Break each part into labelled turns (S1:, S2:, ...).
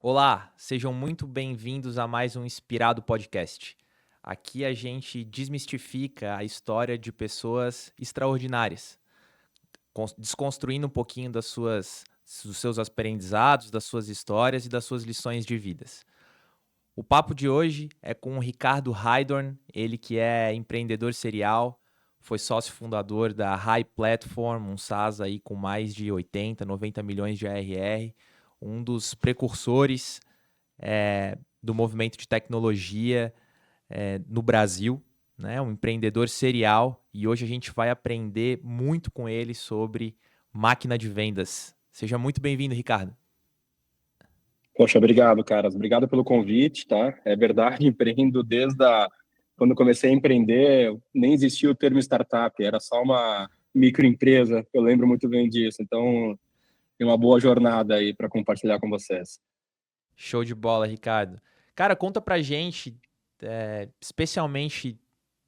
S1: Olá, sejam muito bem-vindos a mais um Inspirado Podcast. Aqui a gente desmistifica a história de pessoas extraordinárias, desconstruindo um pouquinho dos seus aprendizados, das suas histórias e das suas lições de vidas. O papo de hoje é com o Ricardo Heidorn, ele que é empreendedor serial, foi sócio fundador da High Platform, um SaaS aí com mais de 80, 90 milhões de ARR, um dos precursores do movimento de tecnologia no Brasil, né? Um empreendedor serial, e hoje a gente vai aprender muito com ele sobre máquina de vendas. Seja muito bem-vindo, Ricardo.
S2: Poxa, obrigado, caras. Obrigado pelo convite, tá? É verdade, empreendo quando comecei a empreender, nem existia o termo startup, era só uma microempresa. Eu lembro muito bem disso. Então, tem uma boa jornada aí para compartilhar com vocês.
S1: Show de bola, Ricardo. Cara, conta pra gente, especialmente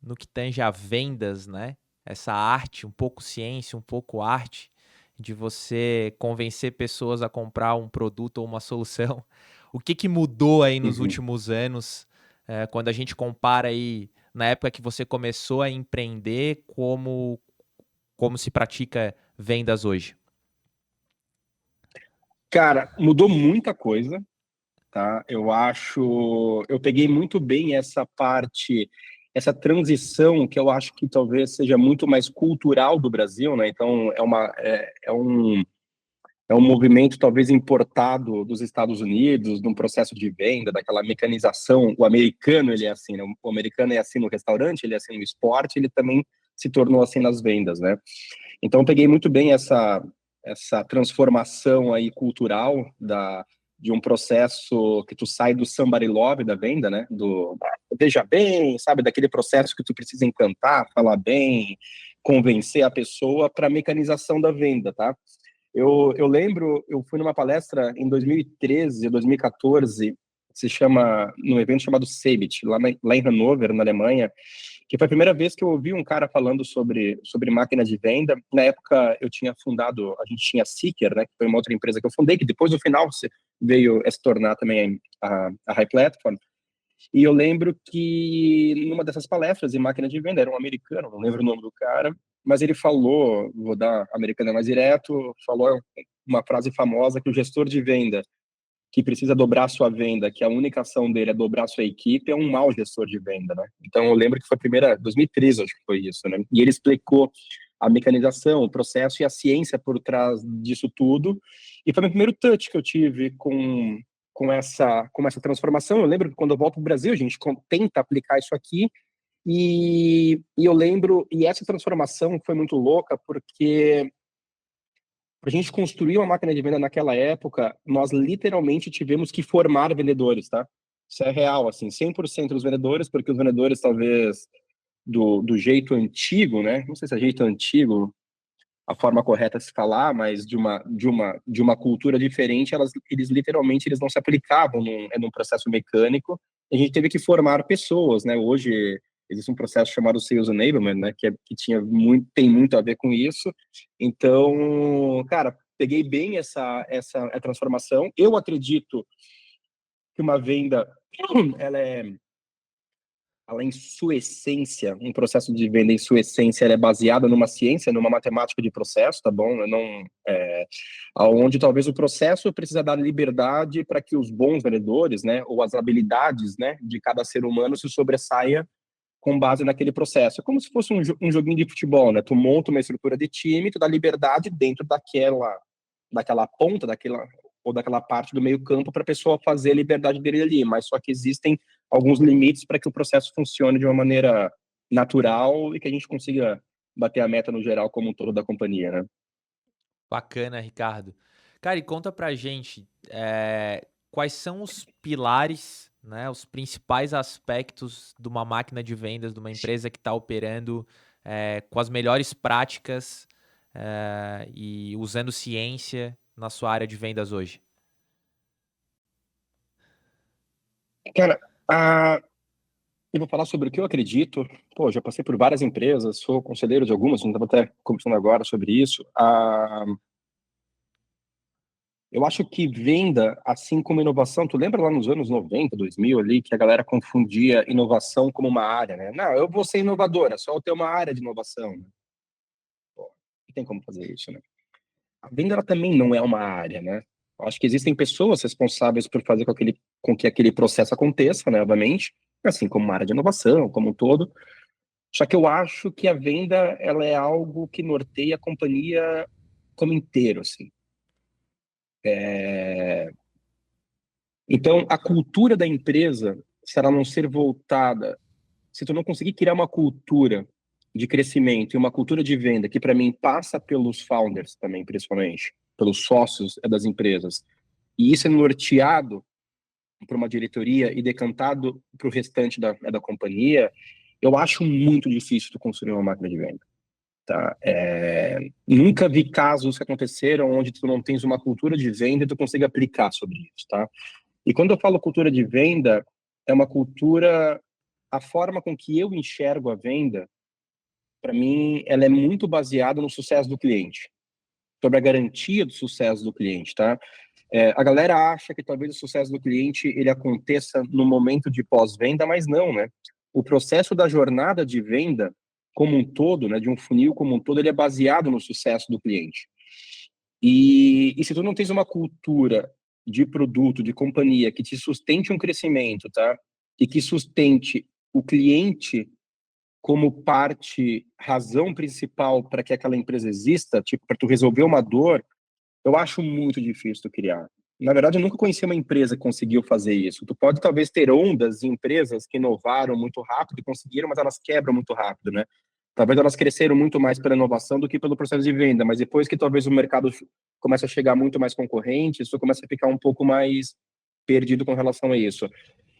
S1: no que tange a vendas, né? Essa arte, um pouco ciência, um pouco arte, de você convencer pessoas a comprar um produto ou uma solução. O que mudou aí nos
S2: Uhum.
S1: últimos anos, quando a gente compara aí na época que você começou a empreender, como se pratica vendas hoje?
S2: Cara, mudou muita coisa, tá? Eu peguei muito bem essa parte, essa transição que eu acho que talvez seja muito mais cultural do Brasil, né? Então, é um movimento talvez importado dos Estados Unidos, num processo de venda, daquela mecanização. O americano, ele é assim, né? O americano é assim no restaurante, ele é assim no esporte, ele também se tornou assim nas vendas, né? Então, eu peguei muito bem essa transformação aí cultural de um processo que tu sai do somebody love da venda, né? Do veja bem, sabe? Daquele processo que tu precisa encantar, falar bem, convencer a pessoa para a mecanização da venda, tá? Eu lembro, eu fui numa palestra em 2013, 2014, num evento chamado Cebit, lá em Hannover, na Alemanha, que foi a primeira vez que eu ouvi um cara falando sobre máquina de venda. Na época, a gente tinha a Seeker, né, que foi uma outra empresa que eu fundei, que depois, no final, veio a se tornar também a High Platform. E eu lembro que numa dessas palestras de máquina de venda, era um americano, não lembro o nome do cara, mas ele falou, vou dar americano mais direto, falou uma frase famosa que o gestor de venda que precisa dobrar a sua venda, que a única ação dele é dobrar a sua equipe, é um mau gestor de venda, né? Então eu lembro que foi a primeira, 2013 acho que foi isso, né? E ele explicou a mecanização, o processo e a ciência por trás disso tudo. E foi o meu primeiro touch que eu tive com essa transformação. Eu lembro que quando eu volto para o Brasil, a gente tenta aplicar isso aqui, e eu lembro, e essa transformação foi muito louca, porque para a gente construir uma máquina de venda naquela época, nós literalmente tivemos que formar vendedores, tá? Isso é real, assim, 100% dos vendedores, porque os vendedores, talvez, do jeito antigo, né? Não sei se é jeito antigo a forma correta de se falar, mas de uma cultura diferente, eles literalmente eles não se aplicavam num processo mecânico. A gente teve que formar pessoas, né? Hoje existe um processo chamado Sales Enablement, né? Tem muito a ver com isso. Então, cara, peguei bem essa transformação. Eu acredito que uma venda, ela em sua essência, um processo de venda em sua essência, ela é baseada numa ciência, numa matemática de processo, tá bom? Eu não, onde talvez o processo precisa dar liberdade para que os bons vendedores, né, ou as habilidades, né, de cada ser humano se sobressaia com base naquele processo. É como se fosse um joguinho de futebol, né? Tu monta uma estrutura de time, tu dá liberdade dentro daquela ponta, daquela parte do meio campo para a pessoa fazer a liberdade dele ali, mas só que existem alguns limites para que o processo funcione de uma maneira natural e que a gente consiga bater a meta no geral como um todo da companhia, né?
S1: Bacana, Ricardo. Cara, e conta pra gente, quais são os pilares, né, os principais aspectos de uma máquina de vendas, de uma empresa que está operando com as melhores práticas e usando ciência na sua área de vendas hoje?
S2: Cara, eu vou falar sobre o que eu acredito. Pô, já passei por várias empresas, sou conselheiro de algumas, a gente estava até conversando agora sobre isso. Eu acho que venda, assim como inovação, tu lembra lá nos anos 90, 2000 ali, que a galera confundia inovação como uma área, né? Não, eu vou ser inovadora, só eu ter uma área de inovação, né? Pô, não tem como fazer isso, né? A venda, ela também não é uma área, né? Eu acho que existem pessoas responsáveis por fazer com que aquele processo aconteça, né, obviamente, assim como uma área de inovação, como um todo. Só que eu acho que a venda, ela é algo que norteia a companhia como inteiro, assim. Então, a cultura da empresa, se ela não ser voltada, se tu não conseguir criar uma cultura de crescimento e uma cultura de venda que para mim passa pelos founders também, principalmente, pelos sócios das empresas, e isso é norteado para uma diretoria e decantado para o restante da companhia, eu acho muito difícil tu construir uma máquina de venda. Tá? Nunca vi casos que aconteceram onde tu não tens uma cultura de venda e tu consiga aplicar sobre isso, tá? E quando eu falo cultura de venda, é uma cultura, a forma com que eu enxergo a venda, para mim, ela é muito baseada no sucesso do cliente, sobre a garantia do sucesso do cliente, tá? A galera acha que talvez o sucesso do cliente ele aconteça no momento de pós-venda, mas não, né? O processo da jornada de venda como um todo, né, de um funil como um todo, ele é baseado no sucesso do cliente. E se tu não tens uma cultura de produto, de companhia que te sustente um crescimento, tá? E que sustente o cliente como parte, razão principal para que aquela empresa exista, tipo, para tu resolver uma dor, eu acho muito difícil tu criar. Na verdade, eu nunca conheci uma empresa que conseguiu fazer isso. Tu pode talvez ter ondas de empresas que inovaram muito rápido e conseguiram, mas elas quebram muito rápido, né? Talvez elas cresceram muito mais pela inovação do que pelo processo de venda, mas depois que talvez o mercado comece a chegar muito mais concorrente, isso começa a ficar um pouco mais perdido com relação a isso.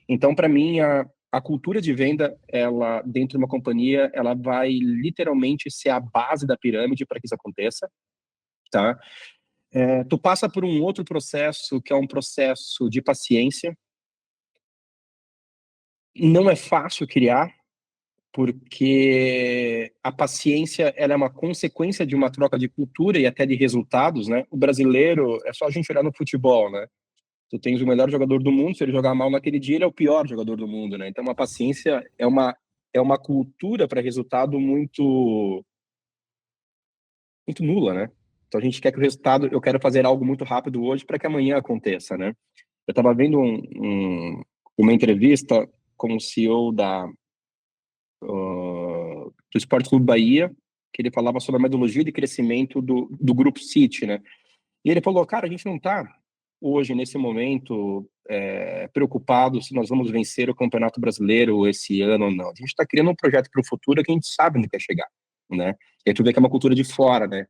S2: Então, para mim, a cultura de venda, ela dentro de uma companhia, ela vai literalmente ser a base da pirâmide para que isso aconteça, tá? Tu passa por um outro processo, que é um processo de paciência. Não é fácil criar, porque a paciência ela é uma consequência de uma troca de cultura e até de resultados, né? O brasileiro, é só a gente olhar no futebol, né? Tu tens o melhor jogador do mundo, se ele jogar mal naquele dia, ele é o pior jogador do mundo, né? Então, a paciência é uma cultura para resultado muito nula, né? Então, a gente quer que o resultado, eu quero fazer algo muito rápido hoje para que amanhã aconteça, né? Eu estava vendo uma entrevista com o CEO do Esporte Clube Bahia, que ele falava sobre a metodologia de crescimento do Grupo City, né? E ele falou, cara, a gente não está hoje, nesse momento, preocupado se nós vamos vencer o Campeonato Brasileiro esse ano ou não. A gente está criando um projeto para o futuro que a gente sabe onde quer chegar, né? E aí tu vê que é uma cultura de fora, né?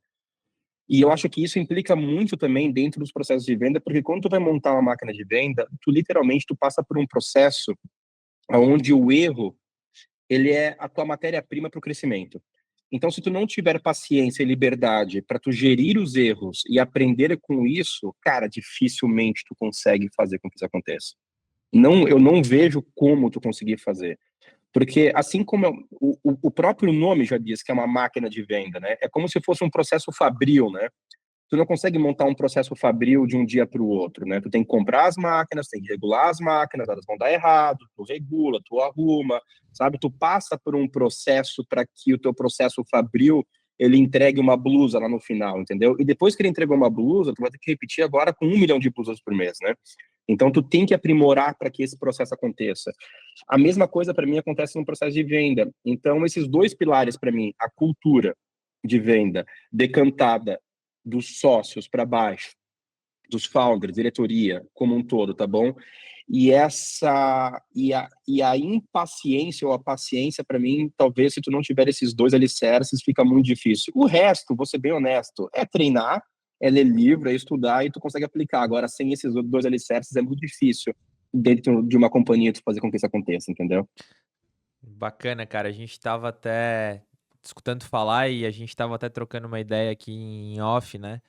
S2: E eu acho que isso implica muito também dentro dos processos de venda, porque quando tu vai montar uma máquina de venda, tu literalmente tu passa por um processo onde o erro, ele é a tua matéria-prima para o crescimento. Então, se tu não tiver paciência e liberdade para tu gerir os erros e aprender com isso, cara, dificilmente tu consegue fazer com que isso aconteça. Não, eu não vejo como tu conseguir fazer. Porque assim como o próprio nome já diz que é uma máquina de venda, né? É como se fosse um processo fabril, né? Tu não consegue montar um processo fabril de um dia para o outro, né? Tu tem que comprar as máquinas, tem que regular as máquinas, elas vão dar errado, tu regula, tu arruma, sabe? Tu passa por um processo para que o teu processo fabril ele entregue uma blusa lá no final, entendeu? E depois que ele entregou uma blusa, tu vai ter que repetir agora com 1 milhão de blusas por mês, né? Então tu tem que aprimorar para que esse processo aconteça. A mesma coisa para mim acontece no processo de venda. Então esses dois pilares para mim, a cultura de venda decantada dos sócios para baixo, dos founders, diretoria como um todo, tá bom? E a impaciência ou a paciência, para mim, talvez se tu não tiver esses dois alicerces, fica muito difícil. O resto, vou ser bem honesto, é treinar, é ler livro, é estudar e tu consegue aplicar. Agora, sem esses dois alicerces, é muito difícil dentro de uma companhia tu fazer com que isso aconteça, entendeu?
S1: Bacana, cara. A gente estava até escutando falar e a gente estava até trocando uma ideia aqui em off, né?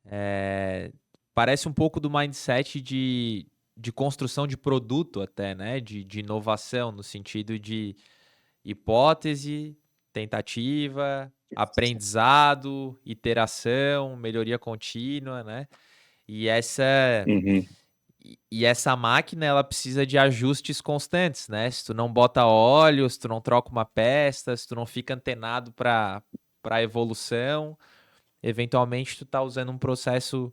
S1: É, parece um pouco do mindset de construção de produto até, né? De inovação, no sentido de hipótese, tentativa, aprendizado, iteração, melhoria contínua, né? E essa,
S2: Uhum.
S1: e essa máquina, ela precisa de ajustes constantes, né? Se tu não bota óleo, se tu não troca uma peça, se tu não fica antenado para evolução, eventualmente tu tá usando um processo,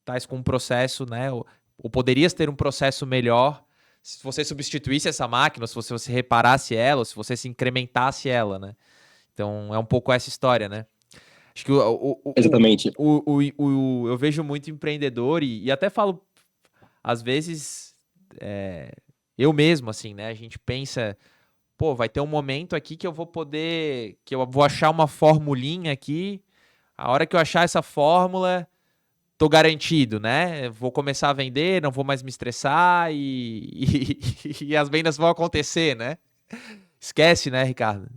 S1: tais com um processo, né? Ou poderias ter um processo melhor se você substituísse essa máquina, ou se você reparasse ela, ou se você se incrementasse ela, né? Então é um pouco essa história, né? Acho que
S2: Exatamente.
S1: eu vejo muito empreendedor e até falo, às vezes, eu mesmo, assim, né? A gente pensa, pô, vai ter um momento aqui que eu vou poder, que eu vou achar uma formulinha aqui, a hora que eu achar essa fórmula, tô garantido, né? Vou começar a vender, não vou mais me estressar e as vendas vão acontecer, né? Esquece, né, Ricardo?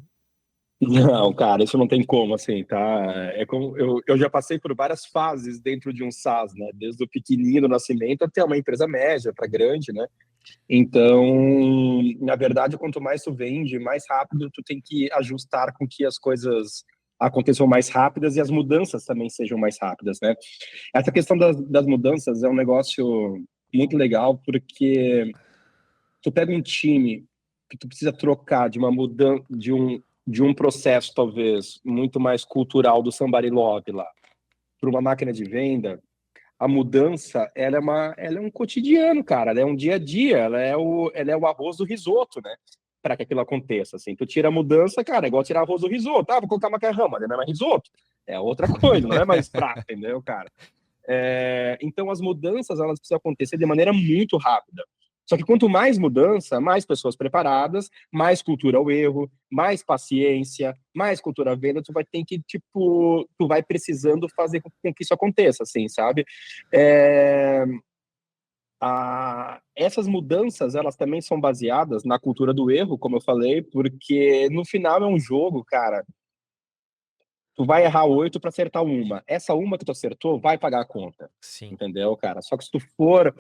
S2: Não, cara, isso não tem como, assim, tá? É como eu já passei por várias fases dentro de um SaaS, né? Desde o pequenininho do nascimento até uma empresa média para grande, né? Então, na verdade, quanto mais tu vende, mais rápido tu tem que ajustar com que as coisas aconteçam mais rápidas e as mudanças também sejam mais rápidas, né? Essa questão das mudanças é um negócio muito legal porque tu pega um time que tu precisa trocar de uma mudança de um processo talvez muito mais cultural do somebody love lá para uma máquina de venda. A mudança ela é um cotidiano, cara, ela é um dia a dia, ela é o arroz do risoto, né? Para que aquilo aconteça, assim. Tu tira a mudança, cara, é igual tirar arroz do risoto. Ah, vou colocar macarrão, mas não é mais risoto. É outra coisa, não é mais prato, entendeu, cara? Então, as mudanças elas precisam acontecer de maneira muito rápida. Só que quanto mais mudança, mais pessoas preparadas, mais cultura ao erro, mais paciência, mais cultura à venda, tu vai ter que, tipo, tu vai precisando fazer com que isso aconteça, assim, sabe? É, essas mudanças, elas também são baseadas na cultura do erro, como eu falei, porque no final é um jogo, cara, tu vai errar 8 para acertar uma. Essa uma que tu acertou vai pagar a conta.
S1: Sim.
S2: Entendeu, cara? Só que se tu for,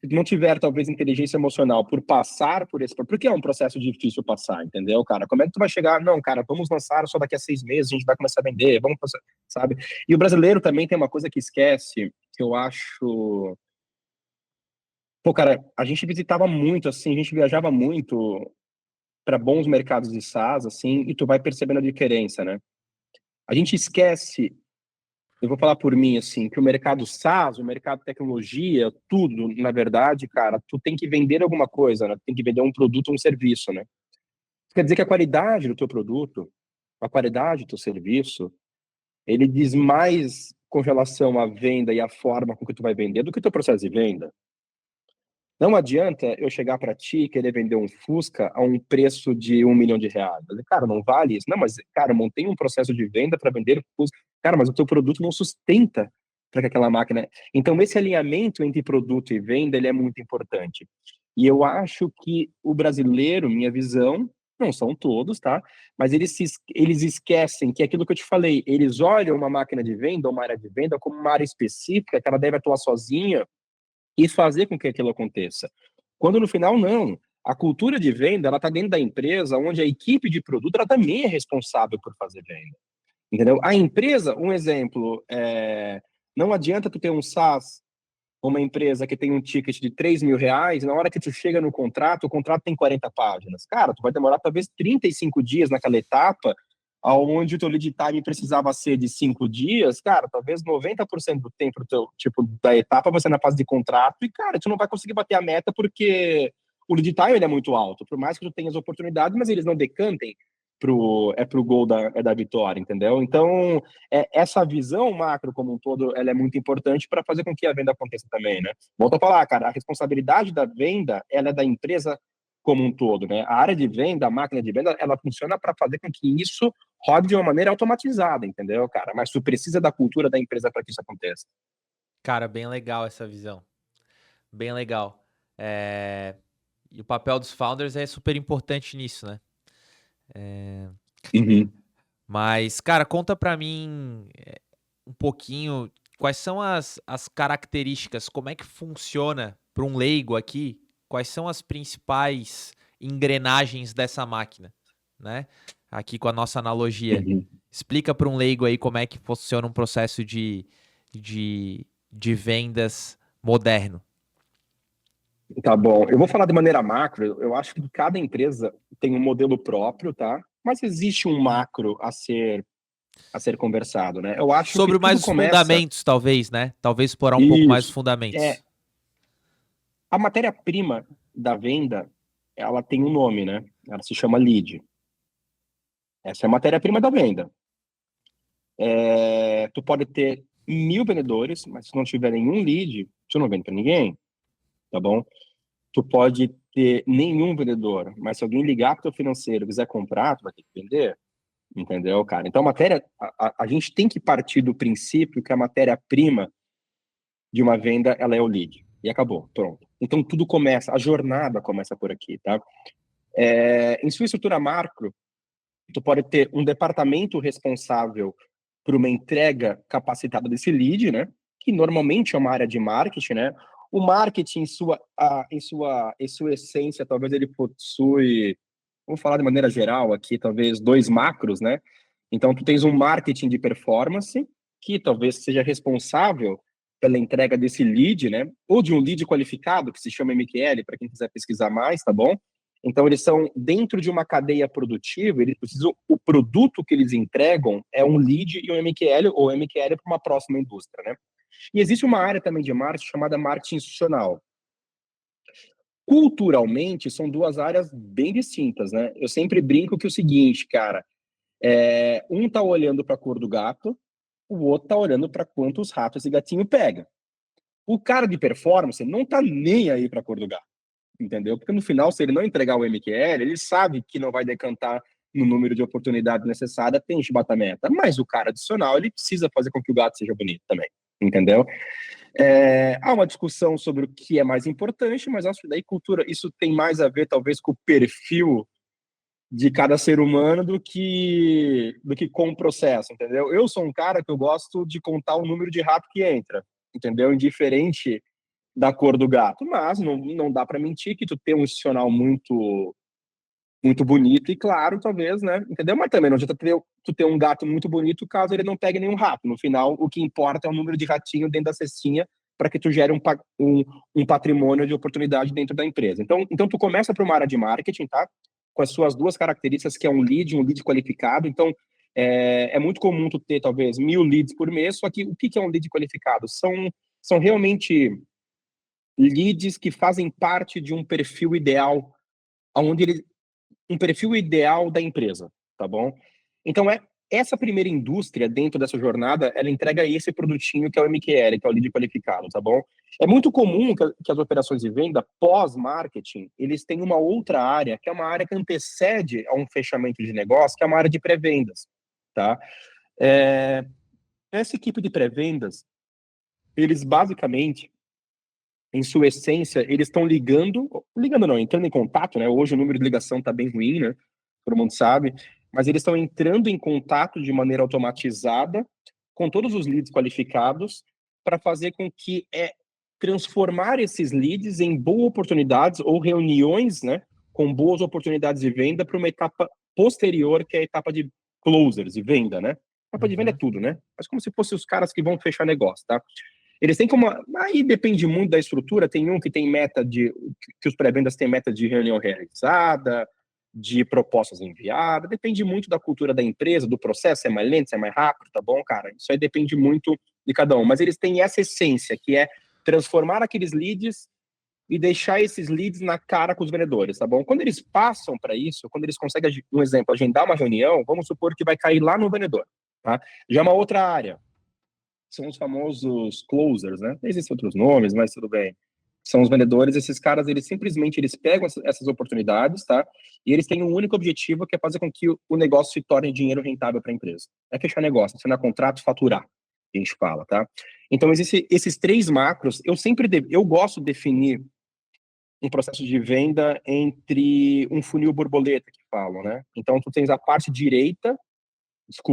S2: se tu não tiver talvez inteligência emocional por passar por esse, porque é um processo difícil passar, entendeu, cara? Como é que tu vai chegar? Não, cara, vamos lançar só daqui a 6 meses, a gente vai começar a vender, vamos passar, sabe? E o brasileiro também tem uma coisa que esquece, que eu acho. Pô, cara, a gente visitava muito, assim, a gente viajava muito para bons mercados de SaaS, assim, e tu vai percebendo a diferença, né? A gente esquece. Eu vou falar por mim, assim, que o mercado SaaS, o mercado tecnologia, tudo, na verdade, cara, tu tem que vender alguma coisa, né? Tu tem que vender um produto ou um serviço, né? Quer dizer que a qualidade do teu produto, a qualidade do teu serviço, ele diz mais com relação à venda e à forma com que tu vai vender do que o teu processo de venda. Não adianta eu chegar para ti e querer vender um Fusca a um preço de R$ 1 milhão. Cara, não vale isso. Não, mas, cara, eu montei um processo de venda para vender Fusca. Cara, mas o teu produto não sustenta para que aquela máquina. Então, esse alinhamento entre produto e venda, ele é muito importante. E eu acho que o brasileiro, minha visão, não são todos, tá? Mas eles esquecem que aquilo que eu te falei, eles olham uma máquina de venda ou uma área de venda como uma área específica que ela deve atuar sozinha e fazer com que aquilo aconteça. Quando no final, não. A cultura de venda, ela está dentro da empresa, onde a equipe de produto, ela também é responsável por fazer venda. Entendeu? A empresa, um exemplo, não adianta tu ter um SaaS, uma empresa que tem um ticket de R$ 3.000, na hora que tu chega no contrato, o contrato tem 40 páginas. Cara, tu vai demorar talvez 35 dias naquela etapa, aonde o teu lead time precisava ser de 5 dias, cara, talvez 90% do tempo do teu, tipo, da etapa vai ser na fase de contrato e, cara, tu não vai conseguir bater a meta porque o lead time ele é muito alto, por mais que tu tenhas oportunidades, mas eles não decantem pro gol da vitória, entendeu? Então, essa visão macro como um todo, ela é muito importante para fazer com que a venda aconteça também, né? Volto a falar, cara, a responsabilidade da venda, ela é da empresa como um todo, né? A área de venda, a máquina de venda, ela funciona para fazer com que isso rode de uma maneira automatizada, entendeu, cara? Mas tu precisa da cultura da empresa para que isso aconteça.
S1: Cara, bem legal essa visão. Bem legal. É, E o papel dos founders é super importante nisso, né?
S2: Uhum.
S1: Mas, cara, conta pra mim um pouquinho quais são as características, como é que funciona para um leigo aqui, quais são as principais engrenagens dessa máquina, né? Aqui com a nossa analogia.
S2: Uhum.
S1: Explica para um leigo aí como é que funciona um processo de de vendas moderno?
S2: Tá bom. Eu vou falar de maneira macro. Eu acho que cada empresa tem um modelo próprio, tá? Mas existe um macro a ser conversado, né? Eu acho que
S1: Sobre
S2: tudo
S1: mais os
S2: começa.
S1: fundamentos, talvez, né? Talvez explorar um pouco mais os
S2: Isso.
S1: fundamentos.
S2: A matéria-prima da venda, ela tem um nome, né? Ela se chama lead. Essa é a matéria-prima da venda. Tu pode ter 1.000 vendedores, mas se não tiver nenhum lead, tu não vende para ninguém, tá bom? Tu pode ter nenhum vendedor, mas se alguém ligar para o teu financeiro e quiser comprar, tu vai ter que vender, entendeu, cara? Então, a gente tem que partir do princípio que a matéria-prima de uma venda, ela é o lead. E acabou, pronto. Então, tudo começa, a jornada começa por aqui, tá? Em sua estrutura macro, tu pode ter um departamento responsável por uma entrega capacitada desse lead, né? Que normalmente é uma área de marketing, né? O marketing, em sua essência, talvez ele possui, vamos falar de maneira geral aqui, talvez dois macros, né? Então, tu tens um marketing de performance, que talvez seja responsável pela entrega desse lead, né? Ou de um lead qualificado, que se chama MQL, para quem quiser pesquisar mais, tá bom? Então, eles são dentro de uma cadeia produtiva, eles precisam, o produto que eles entregam é um lead e um MQL, ou MQL para uma próxima indústria, né? E existe uma área também de marketing chamada marketing institucional. Culturalmente, são duas áreas bem distintas, né? Eu sempre brinco que é o seguinte, cara, um tá olhando para a cor do gato, o outro tá olhando para quantos ratos esse gatinho pega. O cara de performance não tá nem aí para a cor do gato, entendeu? Porque no final, se ele não entregar o MQL, ele sabe que não vai decantar no número de oportunidades necessárias para encher a meta. Mas o cara adicional, ele precisa fazer com que o gato seja bonito também, entendeu? Há uma discussão sobre o que é mais importante, mas acho que daí cultura, isso tem mais a ver talvez com o perfil de cada ser humano do que com o processo, entendeu? Eu sou um cara que eu gosto de contar o número de rato que entra, entendeu? Indiferente da cor do gato, mas não dá para mentir que tu tem um institucional muito muito bonito e claro, talvez, né? Entendeu? Mas também não adianta tu ter um gato muito bonito caso ele não pegue nenhum rato. No final, o que importa é o número de ratinho dentro da cestinha para que tu gere um patrimônio de oportunidade dentro da empresa. Então tu começa para uma área de marketing, tá? Com as suas duas características, que é um lead qualificado. Então, é muito comum tu ter, talvez, 1.000 leads por mês, só que o que é um lead qualificado? São realmente leads que fazem parte de um perfil ideal, onde ele um perfil ideal da empresa, tá bom? Então, essa primeira indústria dentro dessa jornada, ela entrega esse produtinho que é o MQL, que é o lead qualificado, tá bom? É muito comum que as operações de venda pós-marketing, eles têm uma outra área, que é uma área que antecede a um fechamento de negócio, que é uma área de pré-vendas, tá? Essa equipe de pré-vendas, eles basicamente, em sua essência, eles estão ligando não, entrando em contato, né? Hoje o número de ligação está bem ruim, né? Todo mundo sabe, mas eles estão entrando em contato de maneira automatizada com todos os leads qualificados para fazer com que transformar esses leads em boas oportunidades ou reuniões, né? Com boas oportunidades de venda para uma etapa posterior, que é a etapa de closers, de venda, né? A etapa de venda é
S1: Uhum.
S2: tudo, né? Mas como se fossem os caras que vão fechar negócio, tá? Eles têm como. Aí depende muito da estrutura. Tem um que tem meta de. Que os pré-vendas têm meta de reunião realizada, de propostas enviadas. Depende muito da cultura da empresa, do processo, se é mais lento, se é mais rápido, tá bom, cara? Isso aí depende muito de cada um. Mas eles têm essa essência, que é transformar aqueles leads e deixar esses leads na cara com os vendedores, tá bom? Quando eles passam para isso, quando eles conseguem, um exemplo, agendar uma reunião, vamos supor que vai cair lá no vendedor, tá? Já é uma outra área são os famosos closers, né? Existem outros nomes, mas tudo bem. São os vendedores, esses caras, eles pegam essas oportunidades, tá? E eles têm um único objetivo, que é fazer com que o negócio se torne dinheiro rentável para a empresa. É fechar negócio, assinar contrato, faturar, que a gente fala, tá? Então, existem esses três macros. Eu gosto de definir um processo de venda entre um funil borboleta, que falam, né? Então, tu tens a parte direita,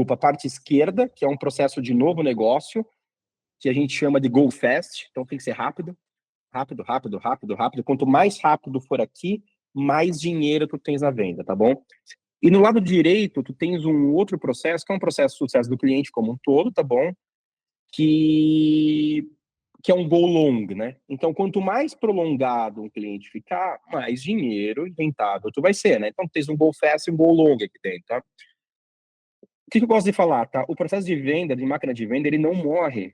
S2: a parte esquerda, que é um processo de novo negócio, que a gente chama de go fast, então tem que ser rápido, rápido, rápido, rápido, rápido. Quanto mais rápido for aqui, mais dinheiro tu tens na venda, tá bom? E no lado direito, tu tens um outro processo, que é um processo de sucesso do cliente como um todo, tá bom? Que que é um go long, né? Então, quanto mais prolongado um cliente ficar, mais dinheiro rentável tu vai ser, né? Então, tens um go fast e um go long aqui dentro, tá? O que eu gosto de falar, tá? O processo de venda, de máquina de venda, ele não morre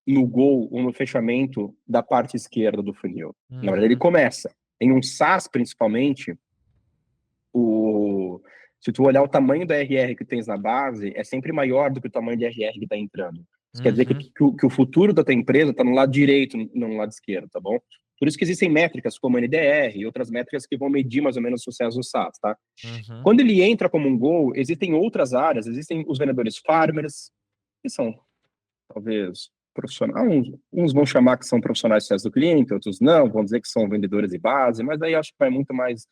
S2: no go ou no fechamento da parte esquerda do funil. Na verdade, ele
S1: Uhum.
S2: começa. Em um SaaS, principalmente, se tu olhar o tamanho da RR que tens na base, é sempre maior do que o tamanho de RR que está entrando. Isso quer dizer
S1: Uhum.
S2: que o futuro da tua empresa está no lado direito, não no lado esquerdo, tá bom? Por isso que existem métricas como NDR e outras métricas que vão medir mais ou menos o sucesso do SaaS, tá?
S1: Uhum.
S2: Quando ele entra como um goal, existem outras áreas, existem os vendedores farmers, que são talvez profissionais, uns vão chamar que são profissionais de sucesso do cliente, outros não, vão dizer que são vendedores de base, mas aí acho que vai muito mais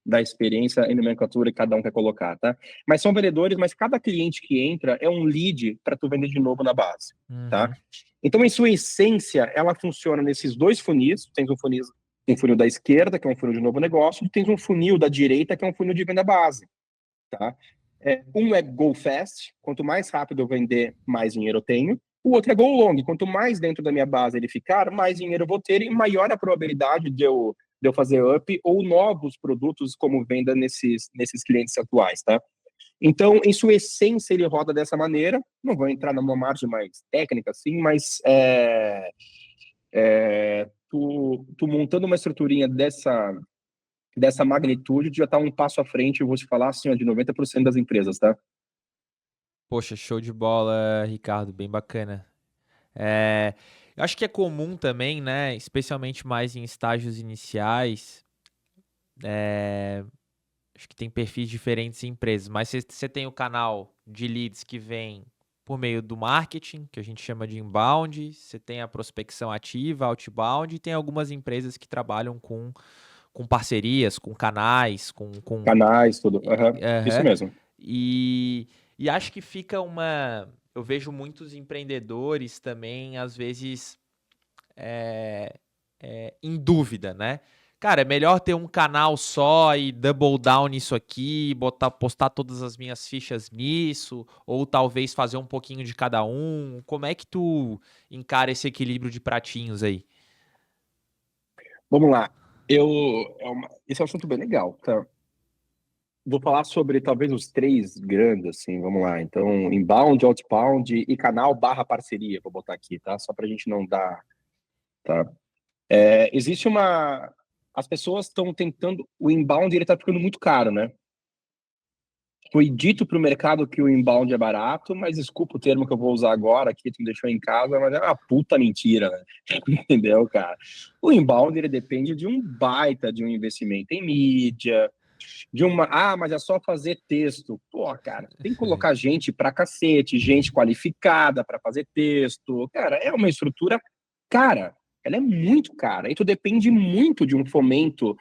S2: da experiência e nomenclatura que cada um quer colocar, tá? Mas são vendedores, mas cada cliente que entra é um lead para tu vender de novo na base, tá?
S1: Uhum.
S2: Então, em sua essência, ela funciona nesses dois funis, tens um funil da esquerda, que é um funil de novo negócio, e tens um funil da direita, que é um funil de venda base, tá? Um é go fast, quanto mais rápido eu vender, mais dinheiro eu tenho. O outro é go long, quanto mais dentro da minha base ele ficar, mais dinheiro eu vou ter e maior a probabilidade de eu fazer up ou novos produtos como venda nesses clientes atuais, tá? Então, em sua essência, ele roda dessa maneira. Não vou entrar numa margem mais técnica, assim, mas tu montando uma estruturinha dessa magnitude, já está um passo à frente, eu vou te falar assim, ó, de 90% das empresas, tá?
S1: Poxa, show de bola, Ricardo, bem bacana. Eu acho que é comum também, né? Especialmente mais em estágios iniciais. Acho que tem perfis diferentes em empresas, mas você tem o canal de leads que vem por meio do marketing, que a gente chama de inbound, você tem a prospecção ativa, outbound, e tem algumas empresas que trabalham com parcerias, com canais,
S2: Canais, tudo. Uhum. Isso
S1: Aham.
S2: mesmo.
S1: E, e acho que fica uma. Eu vejo muitos empreendedores também, às vezes, em dúvida, né? Cara, é melhor ter um canal só e double down nisso aqui, postar todas as minhas fichas nisso, ou talvez fazer um pouquinho de cada um. Como é que tu encara esse equilíbrio de pratinhos aí?
S2: Vamos lá. Esse é um assunto bem legal, tá? Vou falar sobre talvez os três grandes, assim, vamos lá. Então, inbound, outbound e canal barra parceria, vou botar aqui, tá? Só pra gente não dar, tá? Existe uma... As pessoas estão tentando... O inbound, ele tá ficando muito caro, né? Foi dito para o mercado que o inbound é barato, mas desculpa o termo que eu vou usar agora, aqui tu me deixou em casa, mas é uma puta mentira, né? Entendeu, cara? O inbound, ele depende de um baita de um investimento em mídia, mas é só fazer texto. Pô, cara, tem que colocar gente pra cacete, gente qualificada para fazer texto. Cara, é uma estrutura cara, ela é muito cara. E tu depende muito de um fomento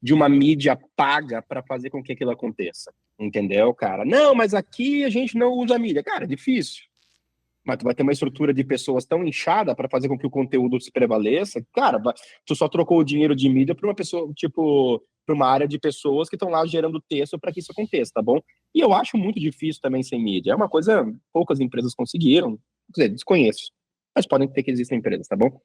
S2: de uma mídia paga para fazer com que aquilo aconteça. Entendeu, cara? Não, mas aqui a gente não usa mídia. Cara, é difícil. Mas tu vai ter uma estrutura de pessoas tão inchada para fazer com que o conteúdo se prevaleça. Cara, tu só trocou o dinheiro de mídia para uma pessoa, tipo, para uma área de pessoas que estão lá gerando texto para que isso aconteça, tá bom? E eu acho muito difícil também sem mídia. É uma coisa poucas empresas conseguiram. Quer dizer, desconheço. Mas podem ter que existem empresas, tá bom?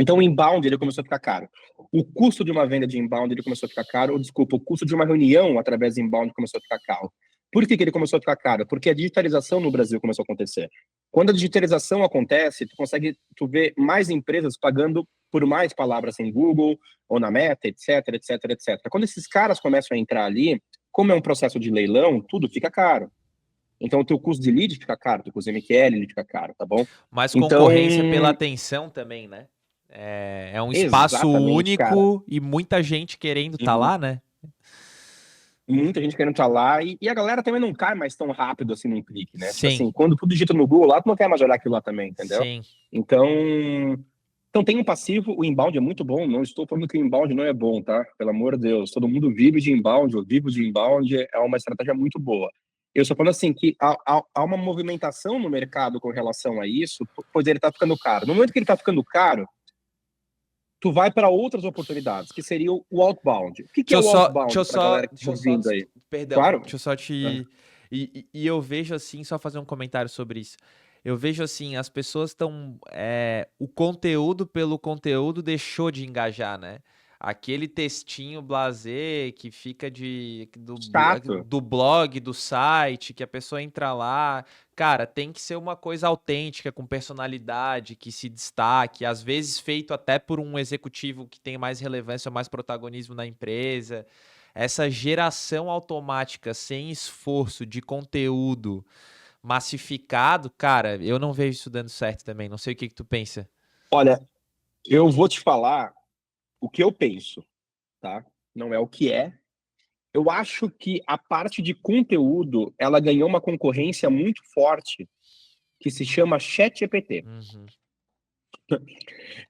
S2: Então, o inbound, ele começou a ficar caro. O custo de uma venda de inbound, ele começou a ficar caro. Ou, desculpa, o custo de uma reunião através de inbound começou a ficar caro. Por que ele começou a ficar caro? Porque a digitalização no Brasil começou a acontecer. Quando a digitalização acontece, tu vê mais empresas pagando por mais palavras em Google ou na Meta, etc, etc, etc. Quando esses caras começam a entrar ali, como é um processo de leilão, tudo fica caro. Então, o teu custo de lead fica caro, o teu custo de MQL ele fica caro, tá bom?
S1: Mais
S2: Então,
S1: concorrência pela atenção também, né? É um espaço
S2: exatamente, cara.
S1: único e muita gente querendo estar
S2: Uhum.
S1: lá, né?
S2: Muita gente querendo estar lá e a galera também não cai mais tão rápido assim num clique, né? Tipo
S1: Sim,
S2: assim, quando tu digita no Google lá, tu não quer mais olhar aquilo lá também, entendeu?
S1: sim.
S2: Então, então tem um passivo, o inbound é muito bom, não estou falando que o inbound não é bom, tá? Pelo amor de Deus, todo mundo vive de inbound, eu vivo de inbound, é uma estratégia muito boa. Eu só falando assim que há uma movimentação no mercado com relação a isso, pois ele está ficando caro. No momento que ele está ficando caro, tu vai para outras oportunidades, que seria o outbound. O que é o outbound para a galera que está ouvindo aí?
S1: Perdão,
S2: Claro.
S1: deixa eu só te. E eu vejo assim, só fazer um comentário sobre isso. Eu vejo assim, as pessoas estão. O conteúdo pelo conteúdo deixou de engajar, né? Aquele textinho blasé que fica
S2: Chato.
S1: do blog, do site, que a pessoa entra lá. Cara, tem que ser uma coisa autêntica, com personalidade, que se destaque, às vezes feito até por um executivo que tem mais relevância, mais protagonismo na empresa. Essa geração automática, sem esforço de conteúdo massificado, cara, eu não vejo isso dando certo também. Não sei o que que tu pensa.
S2: Olha, eu vou te falar o que eu penso, tá? Não é o que é. Eu acho que a parte de conteúdo, ela ganhou uma concorrência muito forte, que se chama ChatGPT.
S1: Uhum.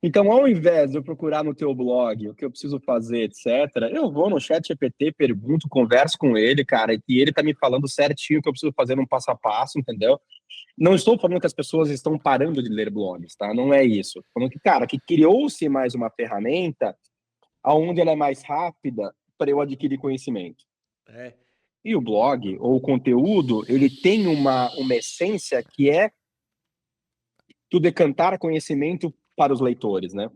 S2: Então, ao invés de eu procurar no teu blog o que eu preciso fazer, etc., eu vou no ChatGPT, pergunto, converso com ele, cara, e ele tá me falando certinho o que eu preciso fazer num passo a passo, entendeu? Não estou falando que as pessoas estão parando de ler blogs, tá? Não é isso. Estou falando que, cara, que criou-se mais uma ferramenta onde ela é mais rápida para eu adquirir conhecimento.
S1: É.
S2: E o blog, ou o conteúdo, ele tem uma essência que é tu decantar conhecimento para os leitores, né?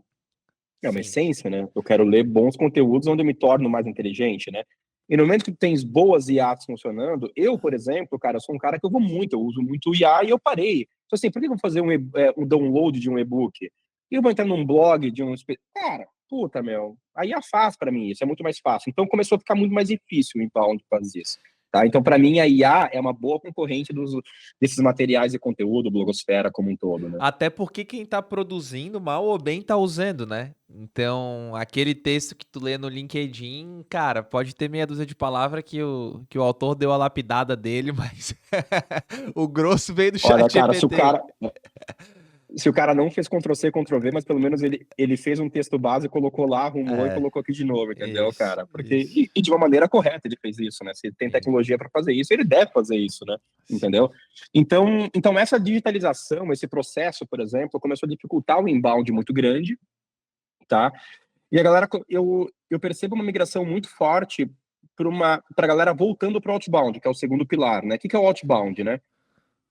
S2: É uma
S1: Sim.
S2: essência, né? Eu quero ler bons conteúdos onde eu me torno mais inteligente, né? E no momento que tu tens boas IAs funcionando, eu, por exemplo, cara, eu sou um cara que eu vou muito, eu uso muito o IA e eu parei. Então, assim, por que eu vou fazer um download de um e-book? E eu vou entrar num blog de um... Cara, puta, meu, a IA faz para mim isso, é muito mais fácil. Então começou a ficar muito mais difícil o inbound fazer isso. Tá? Então, para mim, a IA é uma boa concorrente desses materiais de conteúdo, blogosfera como um todo, né?
S1: Até porque quem tá produzindo, mal ou bem, tá usando, né? Então, aquele texto que tu lê no LinkedIn, cara, pode ter meia dúzia de palavras que o autor deu a lapidada dele, mas o grosso veio do
S2: Olha,
S1: chat
S2: cara,
S1: GPT.
S2: se o cara não fez Ctrl-C, Ctrl-V, mas pelo menos ele fez um texto base, colocou lá, arrumou e
S1: É,
S2: colocou aqui de novo, entendeu,
S1: isso,
S2: cara? Porque,
S1: isso,
S2: e de uma maneira correta ele fez isso, né? Se tem
S1: isso.
S2: tecnologia para fazer isso, ele deve fazer isso, né?
S1: Sim.
S2: Entendeu? Então essa digitalização, esse processo, por exemplo, começou a dificultar o inbound muito grande, tá? E a galera, eu percebo uma migração muito forte para a galera voltando para o outbound, que é o segundo pilar, né? O que é o outbound, né?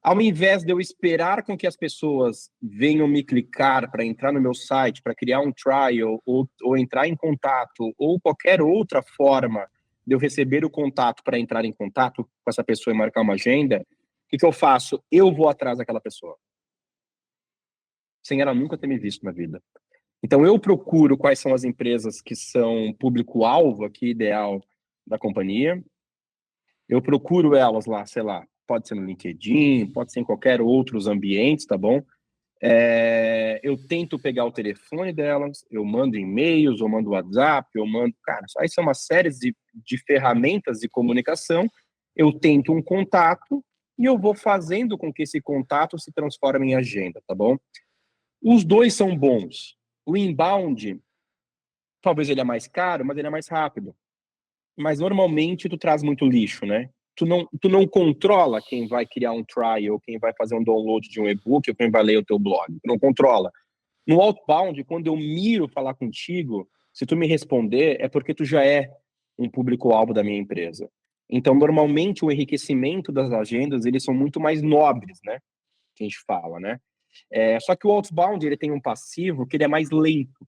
S2: Ao invés de eu esperar com que as pessoas venham me clicar para entrar no meu site, para criar um trial, ou entrar em contato, ou qualquer outra forma de eu receber o contato para entrar em contato com essa pessoa e marcar uma agenda, o que eu faço? Eu vou atrás daquela pessoa, sem ela nunca ter me visto na vida. Então, eu procuro quais são as empresas que são público-alvo aqui, ideal da companhia. Eu procuro elas lá, sei lá, pode ser no LinkedIn, pode ser em qualquer outros ambientes, tá bom? Eu tento pegar o telefone delas, eu mando e-mails, eu mando WhatsApp, eu mando. Cara, aí são uma série de ferramentas de comunicação. Eu tento um contato e eu vou fazendo com que esse contato se transforme em agenda, tá bom? Os dois são bons. O inbound, talvez ele é mais caro, mas ele é mais rápido. Mas normalmente tu traz muito lixo, né? Tu não controla quem vai criar um trial, quem vai fazer um download de um e-book, ou quem vai ler o teu blog. Tu não controla. No outbound, quando eu miro falar contigo, se tu me responder, é porque tu já é um público-alvo da minha empresa. Então, normalmente, o enriquecimento das agendas, eles são muito mais nobres, né? Que a gente fala, né? Só que o outbound, ele tem um passivo que ele é mais lento.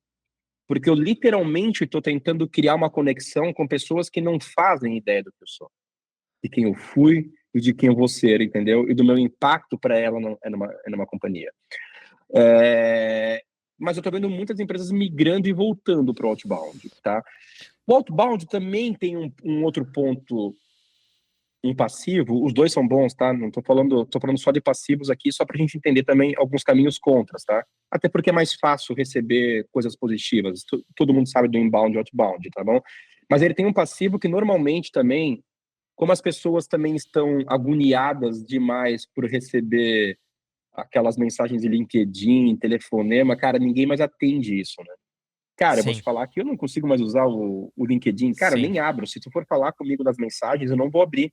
S2: Porque eu literalmente estou tentando criar uma conexão com pessoas que não fazem ideia do que eu sou, de quem eu fui e de quem eu vou ser, entendeu? E do meu impacto para ela numa companhia. Mas eu estou vendo muitas empresas migrando e voltando para o outbound, tá? O outbound também tem um outro ponto, um passivo, os dois são bons, tá? Não tô falando só de passivos aqui, só para a gente entender também alguns caminhos contras, tá? Até porque é mais fácil receber coisas positivas. Todo mundo sabe do inbound e outbound, tá bom? Mas ele tem um passivo que normalmente também, como as pessoas também estão agoniadas demais por receber aquelas mensagens de LinkedIn, telefonema, cara, ninguém mais atende isso, né? Cara, eu vou te
S1: Sim,
S2: falar que eu não consigo mais usar o LinkedIn. Cara, eu
S1: sim.
S2: nem abro. Se tu for falar comigo das mensagens, eu não vou abrir.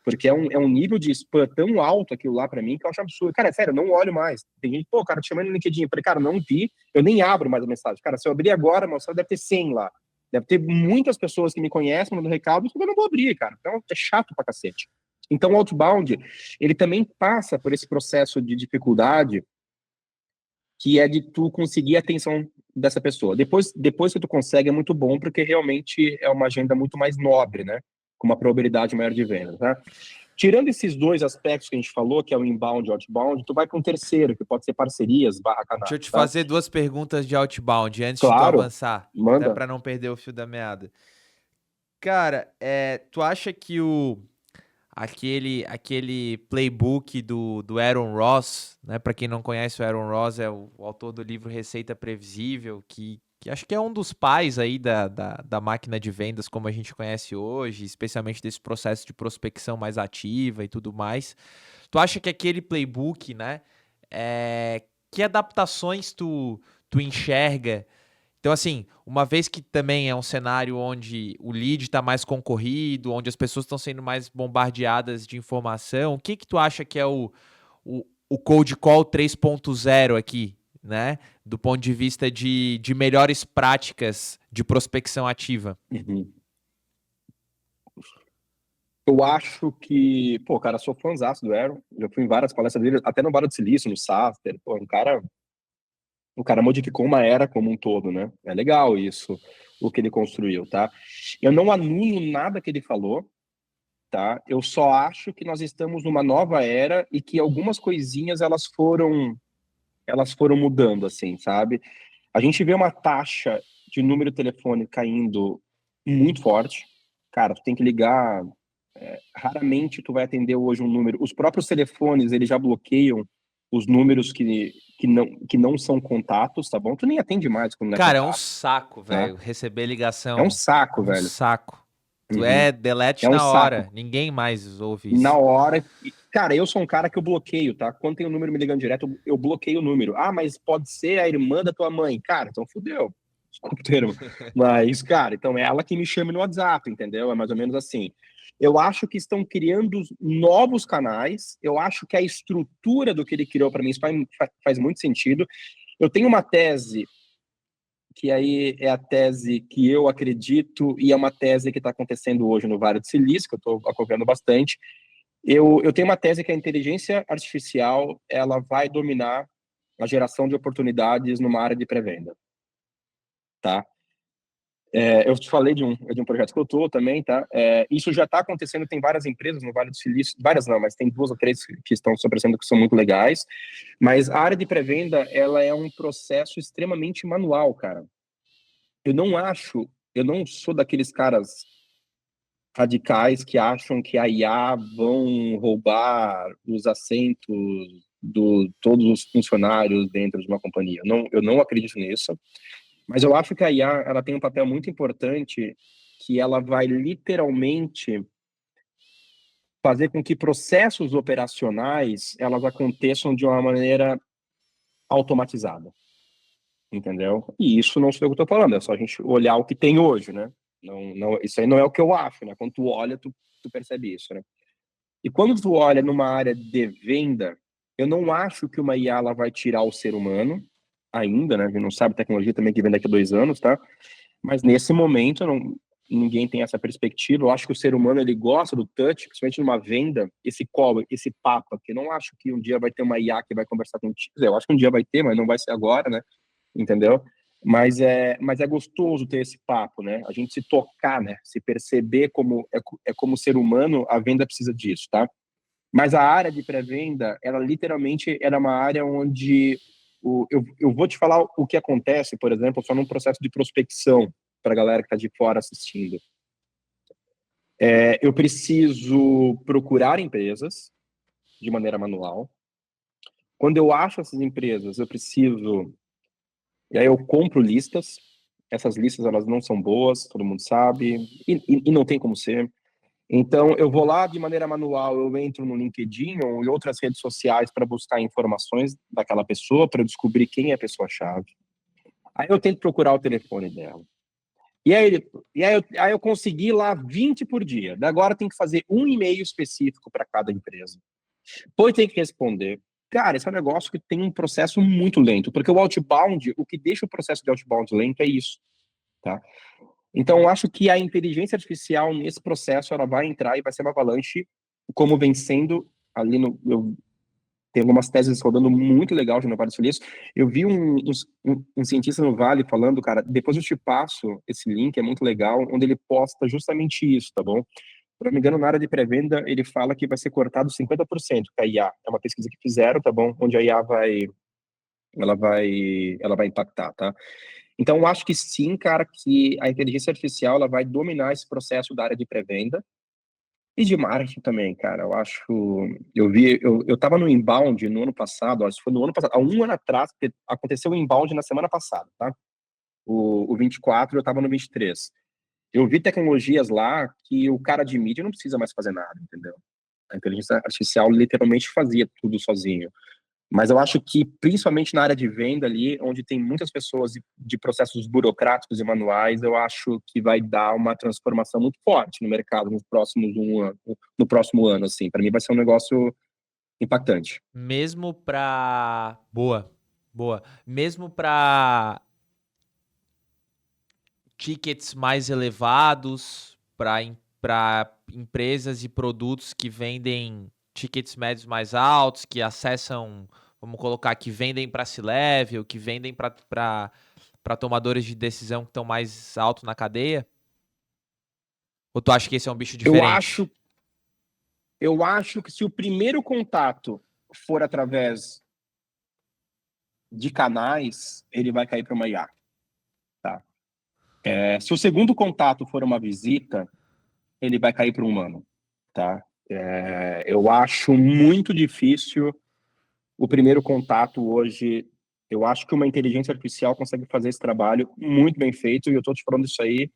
S2: Porque é um nível de spam tão alto aquilo lá pra mim que eu acho absurdo. Cara, sério, eu não olho mais. Tem gente, pô, cara, te chamando no LinkedIn. Eu falei, cara, não vi, eu nem abro mais a mensagem. Cara, se eu abrir agora, meu, deve ter 100 lá. Deve ter muitas pessoas que me conhecem, mandando recado, que eu não vou abrir, cara. Então é chato pra cacete. Então, o outbound, ele também passa por esse processo de dificuldade, que é de tu conseguir a atenção dessa pessoa. Depois que tu consegue, é muito bom, porque realmente é uma agenda muito mais nobre, né? Com uma probabilidade maior de venda, tá? Tirando esses dois aspectos que a gente falou, que é o inbound e o outbound, tu vai para um terceiro, que pode ser parcerias barra
S1: Deixa eu
S2: canais,
S1: te
S2: tá?
S1: fazer duas perguntas de outbound antes de tu
S2: Claro,
S1: avançar, até
S2: manda.
S1: para não perder o fio da meada. Cara, tu acha que aquele playbook do Aaron Ross, né? Para quem não conhece, o Aaron Ross é o autor do livro Receita Previsível, que acho que é um dos pais aí da máquina de vendas como a gente conhece hoje, especialmente desse processo de prospecção mais ativa e tudo mais. Tu acha que aquele playbook, né? Que adaptações tu enxerga? Então, assim, uma vez que também é um cenário onde o lead está mais concorrido, onde as pessoas estão sendo mais bombardeadas de informação, o que tu acha que é o Cold Call 3.0 aqui, né? Do ponto de vista de melhores práticas de prospecção ativa?
S2: Uhum. Eu acho que, pô, cara, sou fãzaço do Aaron. Já fui em várias palestras dele, até no Vale do Silício, no Saster. Pô, o cara modificou uma era como um todo, né? É legal isso, o que ele construiu, tá? Eu não anulo nada que ele falou, tá? Eu só acho que nós estamos numa nova era e que algumas coisinhas elas foram mudando, assim, sabe? A gente vê uma taxa de número de telefone caindo muito forte. Cara, tu tem que ligar. Raramente tu vai atender hoje um número. Os próprios telefones, eles já bloqueiam os números que não são contatos, tá bom? Tu nem atende mais quando não é
S1: Cara, é um
S2: contato,
S1: saco,
S2: tá?
S1: velho, receber
S2: É um
S1: ligação.
S2: saco,
S1: É um
S2: velho.
S1: saco. Tu
S2: Uhum.
S1: delete
S2: É um
S1: na hora.
S2: saco.
S1: Ninguém mais ouve
S2: Na
S1: isso.
S2: hora. Cara, eu sou um cara que eu bloqueio, tá? Quando tem um número me ligando direto, eu bloqueio o número. Ah, mas pode ser a irmã da tua mãe. Cara, então fudeu. Desculpa o termo. Mas, cara, então é ela que me chama no WhatsApp, entendeu? É mais ou menos assim. Eu acho que estão criando novos canais. Eu acho que a estrutura do que ele criou para mim isso faz muito sentido. Eu tenho uma tese que aí é a tese que eu acredito e é uma tese que está acontecendo hoje no Vale do Silício, que eu estou acompanhando bastante. Eu tenho uma tese que a inteligência artificial ela vai dominar a geração de oportunidades numa área de pré-venda, tá? Eu te falei de um projeto que eu estou também, tá? Isso já está acontecendo, tem várias empresas no Vale do Silício, várias não, mas tem 2 ou 3 que estão se apresentando que são muito legais, mas a área de pré-venda, ela é um processo extremamente manual, cara. Eu não sou daqueles caras radicais que acham que a IA vão roubar os assentos de todos os funcionários dentro de uma companhia. Eu não acredito nisso, mas eu acho que a IA ela tem um papel muito importante que ela vai literalmente fazer com que processos operacionais elas aconteçam de uma maneira automatizada, entendeu? E isso não sei o que eu estou falando, é só a gente olhar o que tem hoje, né? Não, isso aí não é o que eu acho, né? Quando tu olha, tu percebe isso, né? E quando tu olha numa área de venda, eu não acho que uma IA ela vai tirar o ser humano ainda, né? A gente não sabe a tecnologia também que vem daqui a 2 anos, tá? Mas nesse momento, ninguém tem essa perspectiva. Eu acho que o ser humano ele gosta do touch, principalmente numa venda, esse call, esse papo, porque eu não acho que um dia vai ter uma IA que vai conversar contigo. Eu acho que um dia vai ter, mas não vai ser agora, né? Entendeu? Mas é gostoso ter esse papo, né? A gente se tocar, né? Se perceber como ser humano, a venda precisa disso, tá? Mas a área de pré-venda, ela literalmente era uma área onde eu vou te falar o que acontece, por exemplo, só num processo de prospecção para a galera que está de fora assistindo. Eu preciso procurar empresas de maneira manual. Quando eu acho essas empresas, eu preciso. E aí eu compro listas. Essas listas elas não são boas, todo mundo sabe, e não tem como ser. Então, eu vou lá de maneira manual, eu entro no LinkedIn ou em outras redes sociais para buscar informações daquela pessoa, para descobrir quem é a pessoa-chave. Aí eu tento procurar o telefone dela. E aí eu consegui lá 20 por dia. Agora tem que fazer um e-mail específico para cada empresa. Depois tem que responder. Cara, esse é um negócio que tem um processo muito lento, porque o outbound, o que deixa o processo de outbound lento é isso, tá? Então, eu acho que a inteligência artificial, nesse processo, ela vai entrar e vai ser uma avalanche como vem sendo ali tem algumas teses rodando muito legal de Vale do Silício. Eu vi um cientista no Vale falando, cara, depois eu te passo esse link, é muito legal, onde ele posta justamente isso, tá bom? Se não me engano, na área de pré-venda, ele fala que vai ser cortado 50%, que a IA, é uma pesquisa que fizeram, tá bom? Onde a IA ela vai impactar, tá? Então, eu acho que sim, cara, que a inteligência artificial, ela vai dominar esse processo da área de pré-venda, e de marketing também, cara, eu tava no Inbound no ano passado, acho que foi no ano passado, há um ano atrás, porque aconteceu o Inbound na semana passada, tá? O 24, eu tava no 23. Eu vi tecnologias lá que o cara de mídia não precisa mais fazer nada, entendeu? A inteligência artificial literalmente fazia tudo sozinho. Mas eu acho que, principalmente na área de venda ali, onde tem muitas pessoas de processos burocráticos e manuais, eu acho que vai dar uma transformação muito forte no mercado no próximo ano, assim. Para mim vai ser um negócio impactante.
S1: Mesmo para boa, boa. Mesmo para tickets mais elevados, para empresas e produtos que vendem tickets médios mais altos, que acessam, vamos colocar, que vendem para C-level, que vendem para tomadores de decisão que estão mais alto na cadeia? Ou tu acha que esse é um bicho
S2: Eu
S1: diferente?
S2: acho, eu acho que se o primeiro contato for através de canais, ele vai cair para uma IA, tá? Se o segundo contato for uma visita, ele vai cair para um humano, tá? Eu acho muito difícil o primeiro contato hoje. Eu acho que uma inteligência artificial consegue fazer esse trabalho muito bem feito, e eu estou te falando isso aí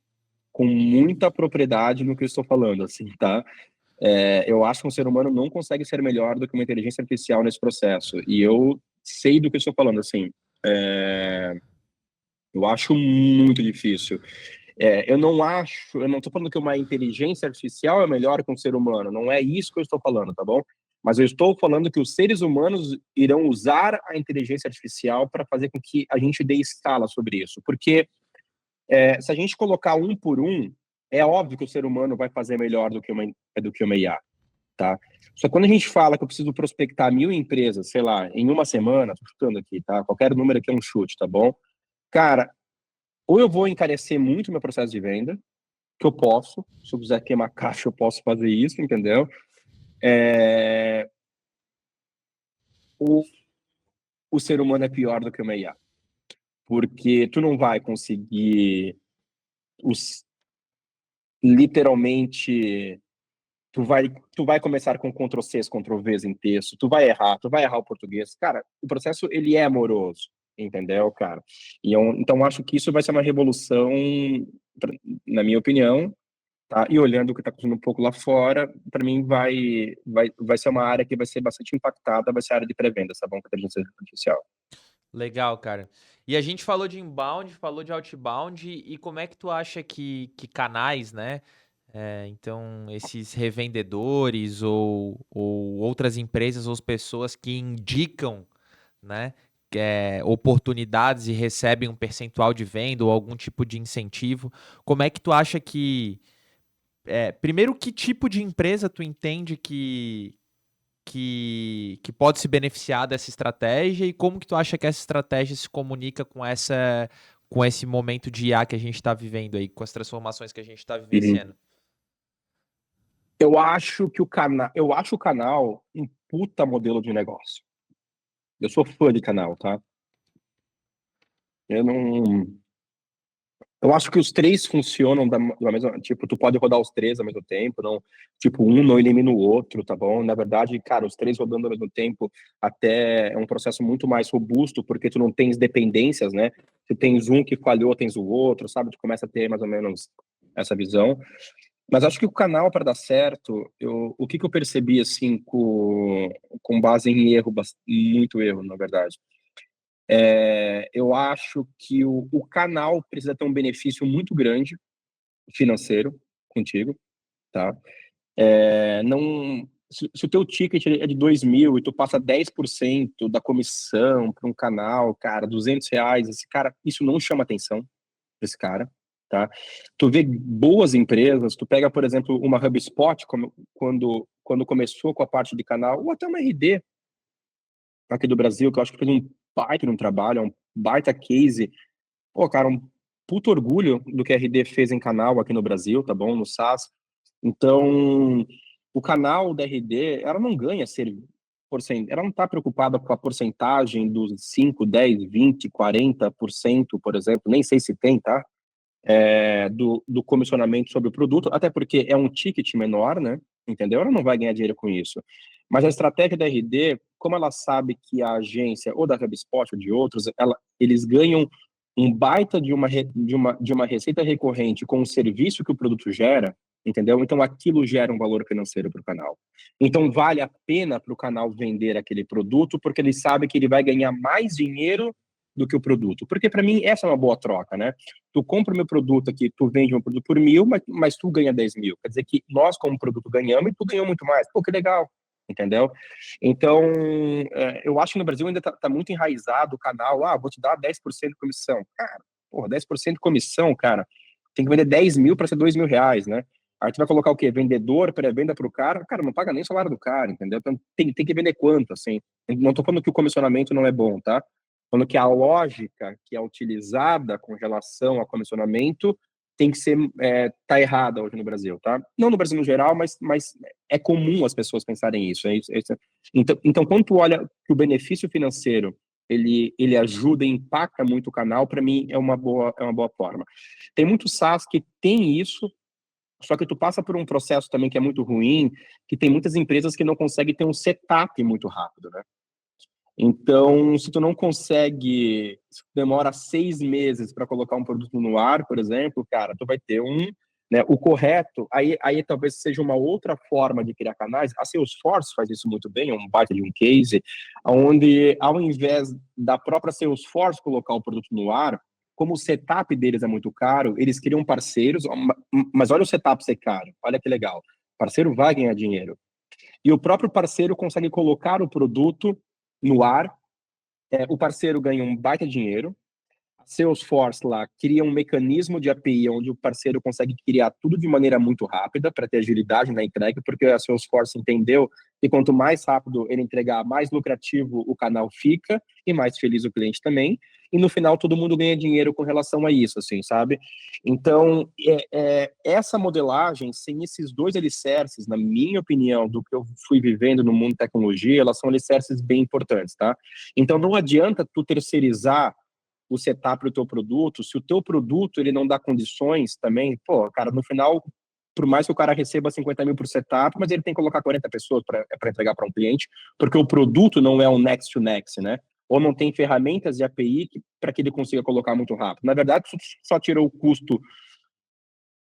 S2: com muita propriedade no que eu estou falando, assim, tá? Eu acho que um ser humano não consegue ser melhor do que uma inteligência artificial nesse processo, e eu sei do que eu estou falando, assim. Eu acho muito difícil. Eu não estou falando que uma inteligência artificial é melhor que um ser humano, não é isso que eu estou falando, tá bom? Mas eu estou falando que os seres humanos irão usar a inteligência artificial para fazer com que a gente dê escala sobre isso. Porque se a gente colocar um por um, é óbvio que o ser humano vai fazer melhor do que uma IA, tá? Só que quando a gente fala que eu preciso prospectar 1.000 empresas, sei lá, em uma semana, tô chutando aqui, tá? Qualquer número aqui é um chute, tá bom? Cara, ou eu vou encarecer muito o meu processo de venda, que eu posso, se eu quiser queimar caixa, eu posso fazer isso, entendeu? É, o, o ser humano é pior do que uma IA, porque tu não vai conseguir os, literalmente, tu vai começar com Ctrl+C, Ctrl+V em texto, tu vai errar o português. Cara, o processo, ele é amoroso, entendeu, cara? Então, acho que isso vai ser uma revolução, na minha opinião, tá? E olhando o que está acontecendo um pouco lá fora, para mim vai ser uma área que vai ser bastante impactada, vai ser a área de pré-venda, tá bom? Com a inteligência artificial.
S1: Legal, cara. E a gente falou de inbound, falou de outbound, e como é que tu acha que canais, né? Então, esses revendedores ou outras empresas ou pessoas que indicam, né, oportunidades e recebem um percentual de venda ou algum tipo de incentivo, como é que tu acha primeiro, que tipo de empresa tu entende que pode se beneficiar dessa estratégia e como que tu acha que essa estratégia se comunica com esse momento de IA que a gente está vivendo aí, com as transformações que a gente está
S2: Uhum.
S1: vivenciando?
S2: Eu acho o canal um puta modelo de negócio. Eu sou fã de canal, tá? Eu não. Eu acho que os três funcionam da mesma. Tipo, tu pode rodar os três ao mesmo tempo, não. Tipo, um não elimina o outro, tá bom? Na verdade, cara, os três rodando ao mesmo tempo até é um processo muito mais robusto, porque tu não tens dependências, né? Tu tens um que falhou, tens o outro, sabe? Tu começa a ter mais ou menos essa visão. Mas acho que o canal, para dar certo, o que eu percebi, assim, com base em erro, muito erro, na verdade. Eu acho que o canal precisa ter um benefício muito grande financeiro contigo, tá? Não, se o teu ticket é de 2.000 e tu passa 10% da comissão para um canal, cara, R$ 200, esse cara, isso não chama atenção desse cara, tá? Tu vê boas empresas, tu pega, por exemplo, uma HubSpot, quando quando começou com a parte de canal, ou até uma RD aqui do Brasil, que eu acho que fez um baita de um trabalho, é um baita case. Pô, cara, um puto orgulho do que a RD fez em canal aqui no Brasil, tá bom? No SaaS. Então, o canal da RD, ela não ganha ela não está preocupada com a porcentagem dos 5, 10, 20, 40%, por exemplo, nem sei se tem, tá? Do comissionamento sobre o produto, até porque é um ticket menor, né? Entendeu? Ela não vai ganhar dinheiro com isso. Mas a estratégia da RD, como ela sabe que a agência, ou da HubSpot ou de outros, eles ganham um baita de uma receita recorrente com o serviço que o produto gera, entendeu? Então aquilo gera um valor financeiro para o canal. Então vale a pena para o canal vender aquele produto, porque ele sabe que ele vai ganhar mais dinheiro do que o produto. Porque para mim essa é uma boa troca, né? Tu compra o meu produto aqui, tu vende meu produto por 1.000, mas tu ganha 10.000. Quer dizer que nós, como produto, ganhamos e tu ganhou muito mais. Pô, que legal, entendeu? Então, eu acho que no Brasil ainda tá muito enraizado o canal. Ah, vou te dar 10% de comissão. Cara, porra, 10% de comissão, cara. Tem que vender 10.000 para ser R$ 2.000, né? Aí tu vai colocar o quê? Vendedor, pré-venda pro cara. Cara, não paga nem o salário do cara, entendeu? Então, tem que vender quanto, assim. Não tô falando que o comissionamento não é bom, tá? Falando que a lógica que é utilizada com relação ao comissionamento tem que ser tá errada hoje no Brasil, tá? Não no Brasil no geral, mas é comum as pessoas pensarem isso. Então, quando tu olha que o benefício financeiro ele ajuda e impacta muito o canal, para mim é uma boa forma. Tem muitos SaaS que tem isso, só que tu passa por um processo também que é muito ruim, que tem muitas empresas que não conseguem ter um setup muito rápido, né? Então, se tu não consegue, se demora 6 meses para colocar um produto no ar, por exemplo, cara, tu vai ter né, o correto, aí talvez seja uma outra forma de criar canais. A Salesforce faz isso muito bem, é um baita de um case, onde ao invés da própria Salesforce colocar o produto no ar, como o setup deles é muito caro, eles criam parceiros, mas olha o setup ser caro, olha que legal. O parceiro vai ganhar dinheiro. E o próprio parceiro consegue colocar o produto no ar, o parceiro ganha um baita dinheiro, a Salesforce lá cria um mecanismo de API onde o parceiro consegue criar tudo de maneira muito rápida para ter agilidade na entrega, porque a Salesforce entendeu que quanto mais rápido ele entregar, mais lucrativo o canal fica e mais feliz o cliente também. E no final todo mundo ganha dinheiro com relação a isso, assim, sabe? Então, essa modelagem, sem esses dois alicerces, na minha opinião, do que eu fui vivendo no mundo de tecnologia, elas são alicerces bem importantes, tá? Então, não adianta tu terceirizar o setup do teu produto, se o teu produto ele não dá condições também, pô, cara, no final, por mais que o cara receba 50.000 por setup, mas ele tem que colocar 40 pessoas para entregar para um cliente, porque o produto não é um next to next, né? Ou não tem ferramentas de API para que ele consiga colocar muito rápido. Na verdade, tu só tirou o custo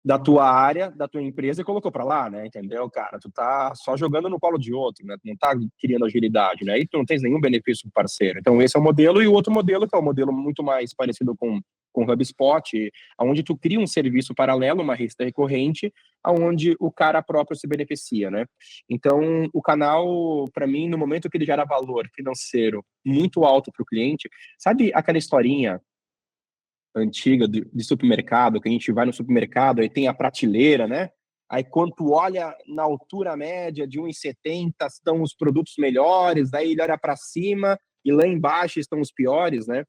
S2: da tua área, da tua empresa e colocou para lá, né? Entendeu, cara? Tu tá só jogando no colo de outro, né? Tu não tá criando agilidade, né? E tu não tens nenhum benefício pro parceiro. Então esse é o modelo, e o outro modelo, que é um modelo muito mais parecido com o HubSpot, onde tu cria um serviço paralelo, uma receita recorrente, aonde o cara próprio se beneficia, né? Então, o canal, para mim, no momento que ele gera valor financeiro muito alto para o cliente, sabe aquela historinha antiga de supermercado, que a gente vai no supermercado, aí tem a prateleira, né? Aí quando tu olha na altura média de 1,70 estão os produtos melhores, daí ele olha para cima e lá embaixo estão os piores, né?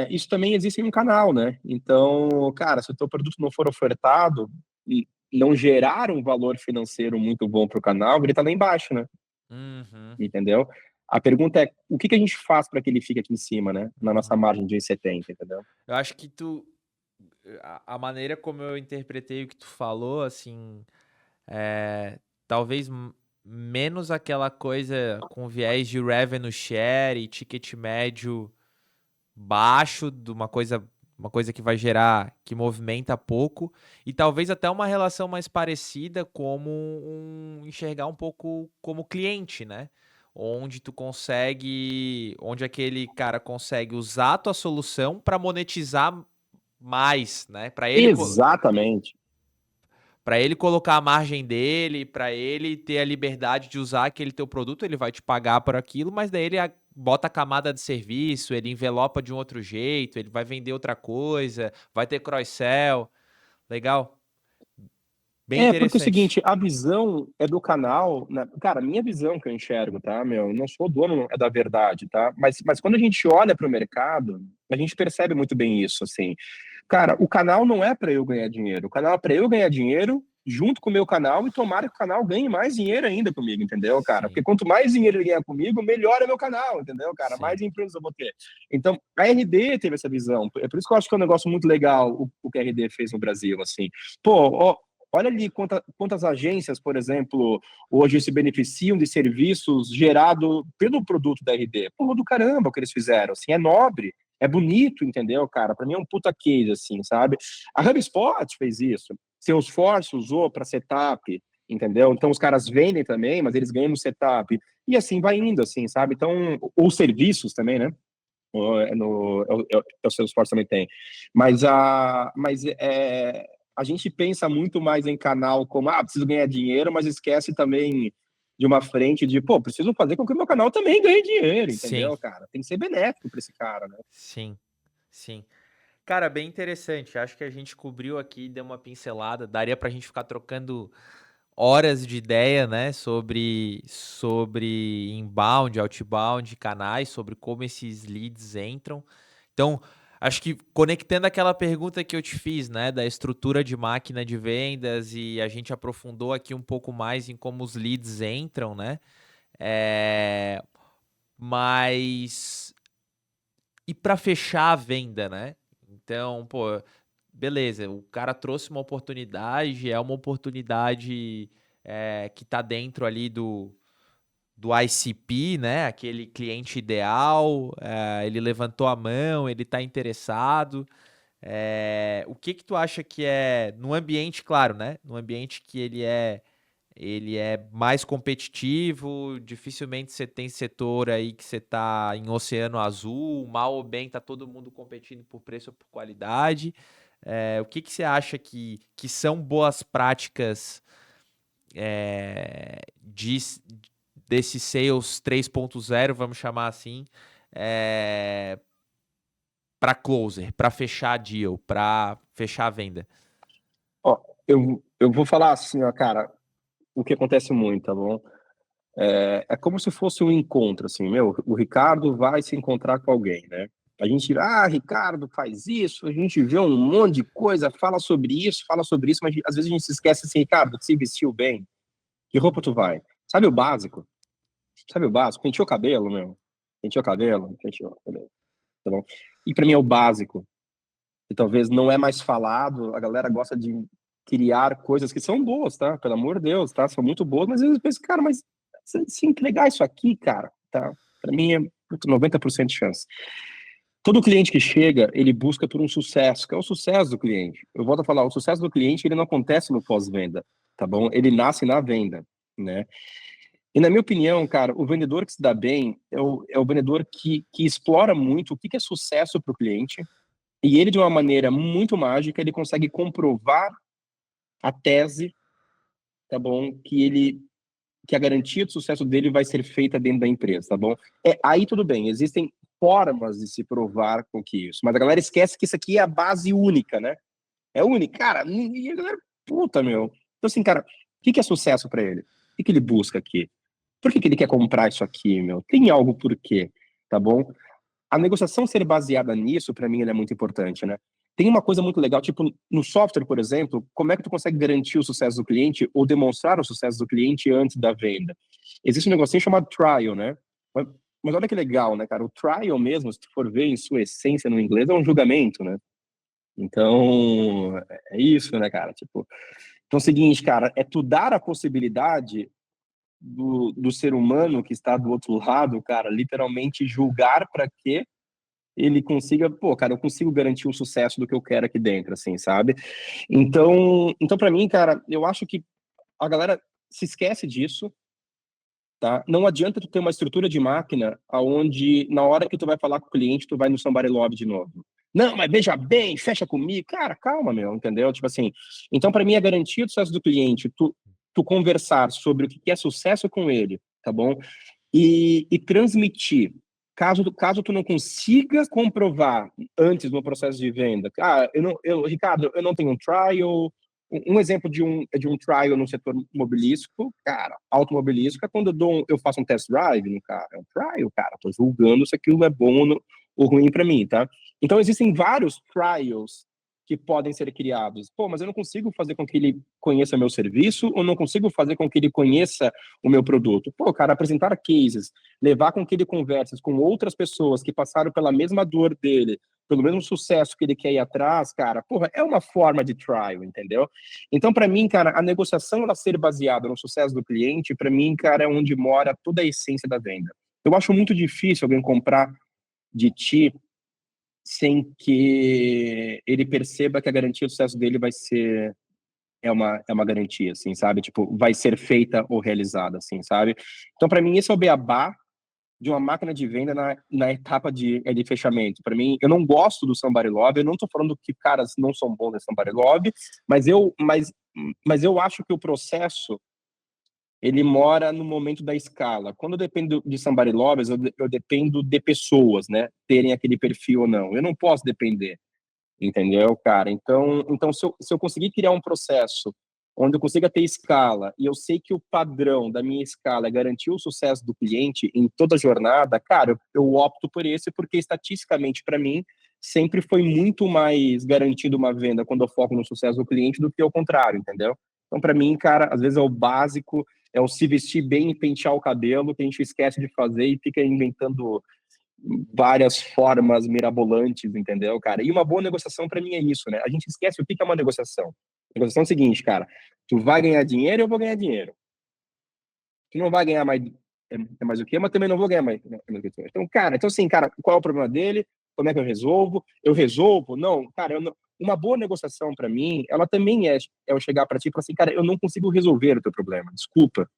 S2: Isso também existe em um canal, né? Então, cara, se o teu produto não for ofertado e não gerar um valor financeiro muito bom para o canal, ele tá lá embaixo, né?
S1: Uhum,
S2: Entendeu? A pergunta é, o que a gente faz para que ele fique aqui em cima, né? Na nossa
S1: uhum.
S2: margem de 1,70, entendeu?
S1: Eu acho que a maneira como eu interpretei o que tu falou, assim, talvez menos aquela coisa com viés de revenue share e ticket médio baixo, de uma coisa que vai gerar, que movimenta pouco, e talvez até uma relação mais parecida como enxergar um pouco como cliente, né? Onde aquele cara consegue usar a tua solução para monetizar mais, né?
S2: Exatamente.
S1: Para ele colocar a margem dele, para ele ter a liberdade de usar aquele teu produto, ele vai te pagar por aquilo, mas daí ele bota a camada de serviço, ele envelopa de um outro jeito, ele vai vender outra coisa, vai ter cross-sell. Legal? Bem
S2: Porque é o
S1: interessante.
S2: seguinte, a visão é do canal, né? Cara, a minha visão que eu enxergo, tá, meu? Eu não sou dono da verdade, tá? Mas quando a gente olha para o mercado, a gente percebe muito bem isso, assim. Cara, o canal não é para eu ganhar dinheiro. O canal é para eu ganhar dinheiro junto com o meu canal e tomara que o canal ganhe mais dinheiro ainda comigo, entendeu, cara? Porque
S1: Sim,
S2: quanto mais dinheiro ele ganhar comigo, melhor é meu canal, entendeu, cara?
S1: sim,
S2: Mais empresas eu vou ter. Então, a RD teve essa visão. É por isso que eu acho que é um negócio muito legal o que a RD fez no Brasil, assim. Pô, ó, olha ali quantas agências, por exemplo, hoje se beneficiam de serviços gerados pelo produto da RD. Pô, do caramba o que eles fizeram, assim, é nobre, é bonito, entendeu, cara? Para mim é um puta case, assim, sabe? A HubSpot fez isso. Salesforce usou para setup, entendeu? Então os caras vendem também, mas eles ganham no setup. E assim vai indo, assim, sabe? Então, os serviços também, né? O Salesforce também tem. A gente pensa muito mais em canal como, preciso ganhar dinheiro, mas esquece também de uma frente de, pô, preciso fazer com que o meu canal também ganhe dinheiro,
S1: sim,
S2: entendeu, cara? Tem que ser benéfico para esse cara, né?
S1: sim, sim. Cara, bem interessante. Acho que a gente cobriu aqui, deu uma pincelada. Daria pra gente ficar trocando horas de ideia, né, sobre inbound, outbound, canais, sobre como esses leads entram. Então, acho que conectando aquela pergunta que eu te fiz, né, da estrutura de máquina de vendas e a gente aprofundou aqui um pouco mais em como os leads entram, né? É... Mas e para fechar a venda, né? Então, pô, beleza, o cara trouxe uma oportunidade, é uma oportunidade que tá dentro ali do ICP, né? Aquele cliente ideal, ele levantou a mão, ele tá interessado. O que que tu acha que é, no ambiente, claro, né? No ambiente que ele é mais competitivo, dificilmente você tem setor aí que você tá em oceano azul, mal ou bem tá todo mundo competindo por preço ou por qualidade. O que que você acha que são boas práticas desse sales 3.0, vamos chamar assim, para closer, para fechar deal, para fechar a venda?
S2: Ó, eu vou falar assim, ó, cara, o que acontece muito, tá bom? É como se fosse um encontro, assim, meu, o Ricardo vai se encontrar com alguém, né? A gente, Ricardo faz isso, a gente vê um monte de coisa, fala sobre isso, mas às vezes a gente se esquece assim, Ricardo, se vestiu bem, que roupa tu vai? Sabe o básico? Sabe o básico? Penteou o cabelo, meu? Penteou o cabelo? Penteou, beleza, tá bom? E pra mim é o básico, que talvez não é mais falado, a galera gosta de criar coisas que são boas, tá? Pelo amor de Deus, tá? São muito boas, mas às vezes eu penso, cara, mas se entregar isso aqui, cara, tá? Para mim é 90% de chance. Todo cliente que chega, ele busca por um sucesso, que é o sucesso do cliente. Eu volto a falar, o sucesso do cliente, ele não acontece no pós-venda, tá bom? Ele nasce na venda, né? E na minha opinião, cara, o vendedor que se dá bem é o vendedor que explora muito o que é sucesso para o cliente, e ele, de uma maneira muito mágica, ele consegue comprovar a tese, tá bom? Que a garantia de sucesso dele vai ser feita dentro da empresa, tá bom? Aí tudo bem, existem formas de se provar com que isso, mas a galera esquece que isso aqui é a base única, né? É única, cara, e a galera, puta, meu. Então, assim, cara, o que é sucesso para ele? O que ele busca aqui? Por que ele quer comprar isso aqui, meu? Tem algo por quê, tá bom? A negociação ser baseada nisso, para mim, ela é muito importante, né? Tem uma coisa muito legal, tipo, no software, por exemplo, como é que tu consegue garantir o sucesso do cliente ou demonstrar o sucesso do cliente antes da venda? Existe um negocinho chamado trial, né? Mas olha que legal, né, cara? O trial mesmo, se tu for ver em sua essência no inglês, é um julgamento, né? Então, é isso, né, cara? Tipo, então é o seguinte, cara, é tu dar a possibilidade do ser humano que está do outro lado, cara, literalmente julgar para que ele consiga, pô, cara, eu consigo garantir o sucesso do que eu quero aqui dentro, assim, sabe? Então para mim, cara, eu acho que a galera se esquece disso, tá? Não adianta tu ter uma estrutura de máquina aonde na hora que tu vai falar com o cliente, tu vai no somebody lobby de novo. Não, mas veja bem, fecha comigo. Cara, calma, meu, entendeu? Tipo assim, então para mim é garantia do sucesso do cliente, tu conversar sobre o que é sucesso com ele, tá bom? E transmitir. Caso tu não consiga comprovar antes no processo de venda, Ricardo, eu não tenho um trial, um exemplo de um trial no setor mobilístico, cara, automobilístico, é quando eu faço um test drive no carro. É um trial, cara. Tô julgando se aquilo é bom ou ruim para mim, tá? Então, existem vários trials que podem ser criados. Pô, mas eu não consigo fazer com que ele conheça meu serviço ou não consigo fazer com que ele conheça o meu produto. Pô, cara, apresentar cases, levar com que ele converse com outras pessoas que passaram pela mesma dor dele, pelo mesmo sucesso que ele quer ir atrás, cara, porra, é uma forma de trial, entendeu? Então, para mim, cara, a negociação ela ser baseada no sucesso do cliente, para mim, cara, é onde mora toda a essência da venda. Eu acho muito difícil alguém comprar de ti sem que ele perceba que a garantia do sucesso dele vai ser é uma garantia, assim, sabe? Tipo, vai ser feita ou realizada, assim, sabe? Então, para mim, esse é o beabá de uma máquina de venda na etapa de fechamento. Para mim, eu não gosto do somebody love, eu não tô falando que caras não são bons em somebody love, mas eu acho que o processo ele mora no momento da escala. Quando eu dependo de somebody lovers, eu dependo de pessoas, né? Terem aquele perfil ou não. Eu não posso depender, entendeu, cara? Então se eu conseguir criar um processo onde eu consiga ter escala e eu sei que o padrão da minha escala é garantir o sucesso do cliente em toda a jornada, cara, eu opto por esse porque estatisticamente para mim sempre foi muito mais garantido uma venda quando eu foco no sucesso do cliente do que ao contrário, entendeu? Então para mim, cara, às vezes é o básico, é o se vestir bem e pentear o cabelo que a gente esquece de fazer e fica inventando várias formas mirabolantes, entendeu, cara? E uma boa negociação para mim é isso, né? A gente esquece o que é uma negociação. A negociação é o seguinte, cara, tu vai ganhar dinheiro, eu vou ganhar dinheiro. Tu não vai ganhar mais, mais o que, mas também não vou ganhar mais do que tu. Então, cara, então assim, cara, qual é o problema dele? Como é que eu resolvo? Eu resolvo? Não, cara, uma boa negociação para mim, ela também é eu chegar para ti e falar assim, cara, eu não consigo resolver o teu problema, desculpa.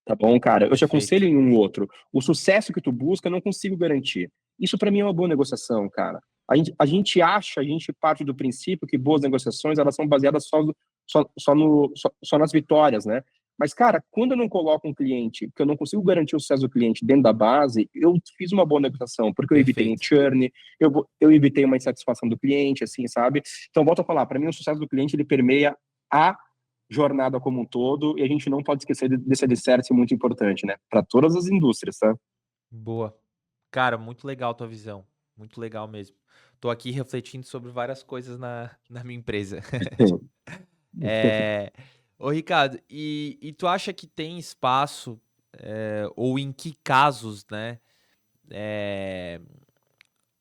S2: Tá bom, cara? Eu te
S1: Perfeito.
S2: aconselho em um outro. O sucesso que tu busca, eu não consigo garantir. Isso para mim é uma boa negociação, cara. A gente parte do princípio que boas negociações elas são baseadas só nas vitórias, né? Mas, cara, quando eu não coloco um cliente, que eu não consigo garantir o sucesso do cliente dentro da base, eu fiz uma boa negociação, porque eu evitei um
S1: Perfeito.
S2: churn, eu evitei uma insatisfação do cliente, assim, sabe? Então, volto a falar, para mim o sucesso do cliente, ele permeia a jornada como um todo, e a gente não pode esquecer desse alicerce muito importante, né? Para todas as indústrias, tá?
S1: Boa. Cara, muito legal a tua visão. Muito legal mesmo. Tô aqui refletindo sobre várias coisas na minha empresa. É... Ô, Ricardo, e tu acha que tem espaço, ou em que casos, né, é,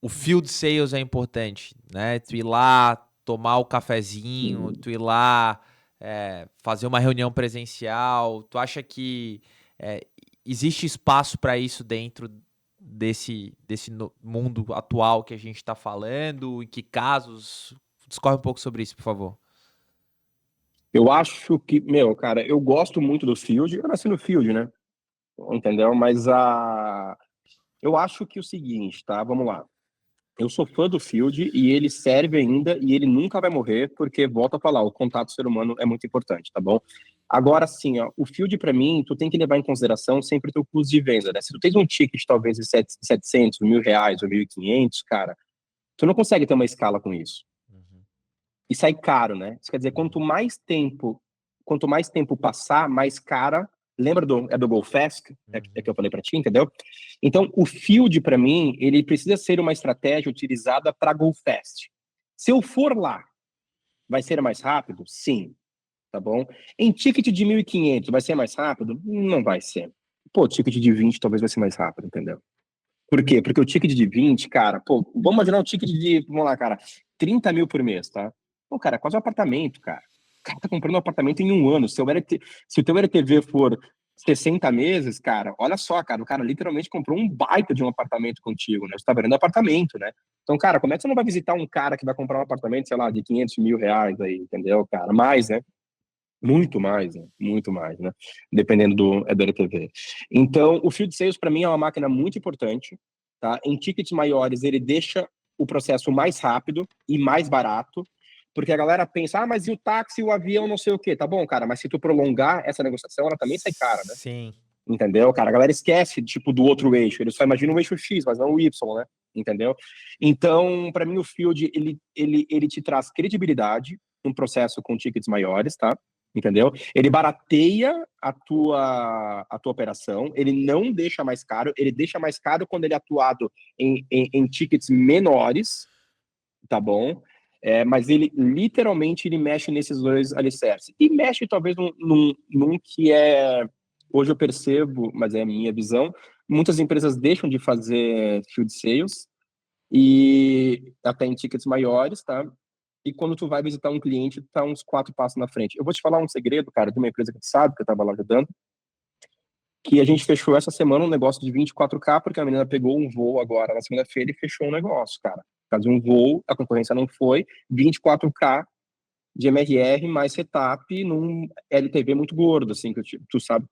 S1: o field sales é importante, né? Tu ir lá tomar o cafezinho, tu ir lá fazer uma reunião presencial. Tu acha que é, existe espaço para isso dentro desse mundo atual que a gente está falando? Em que casos? Discorre um pouco sobre isso, por favor.
S2: Eu acho que, meu, cara, eu gosto muito do field, eu nasci no field, né? Entendeu? Eu acho que o seguinte, tá? Vamos lá. Eu sou fã do field e ele serve ainda e ele nunca vai morrer, porque, volta a falar, o contato ser humano é muito importante, tá bom? Agora sim, ó, o field para mim, tu tem que levar em consideração sempre o teu custo de venda, né? Se tu tens um ticket talvez de 700, R$ 1.000 ou 1.500, cara, tu não consegue ter uma escala com isso.
S1: Uhum,
S2: E sai caro, né? Isso quer dizer,
S1: uhum,
S2: quanto mais tempo passar, mais cara. Lembra do Go Fast? É que
S1: uhum.
S2: eu falei para ti, entendeu? Então, o field, para mim, ele precisa ser uma estratégia utilizada para Go Fast. Se eu for lá, vai ser mais rápido? Sim, tá bom? Em ticket de 1.500, vai ser mais rápido? Não vai ser. Pô, ticket de 20 talvez vai ser mais rápido, entendeu? Por quê? Porque o ticket de 20, cara, pô, vamos imaginar um ticket vamos lá, cara, 30 mil por mês, tá? Pô, cara, é quase um apartamento, cara. O cara tá comprando um apartamento em um ano. Se o teu LTV for 60 meses, cara, olha só, cara, o cara literalmente comprou um baita de um apartamento contigo, né? Você tá vendendo apartamento, né? Então, cara, como é que você não vai visitar um cara que vai comprar um apartamento, sei lá, de 500 mil reais aí, entendeu, cara? Mais, né? Muito mais, né? Muito mais, né? Dependendo do LTV. Então, o field sales, para mim, é uma máquina muito importante, tá? Em tickets maiores, ele deixa o processo mais rápido e mais barato, porque a galera pensa, ah, mas e o táxi, o avião, não sei o quê. Tá bom, cara, mas se tu prolongar essa negociação, ela também sai cara, né?
S1: Sim,
S2: Entendeu, cara? A galera esquece, tipo, do outro eixo. Ele só imagina o eixo X, mas não o Y, né? Entendeu? Então, para mim, o field, ele te traz credibilidade, um processo com tickets maiores, tá? Entendeu? Ele barateia a tua operação, ele não deixa mais caro, ele deixa mais caro quando ele é atuado em tickets menores, tá bom? Mas ele literalmente ele mexe nesses dois alicerces. E mexe talvez num que hoje eu percebo, mas é a minha visão, muitas empresas deixam de fazer field sales e até em tickets maiores, tá? E quando tu vai visitar um cliente, tu tá uns 4 passos na frente. Eu vou te falar um segredo, cara, de uma empresa que tu sabe, que eu tava lá ajudando, que a gente fechou essa semana um negócio de 24K, porque a menina pegou um voo agora na segunda-feira e fechou um negócio, cara. Por causa de um voo, a concorrência não foi, 24K de MRR mais setup num LTV muito gordo, assim, que tu sabe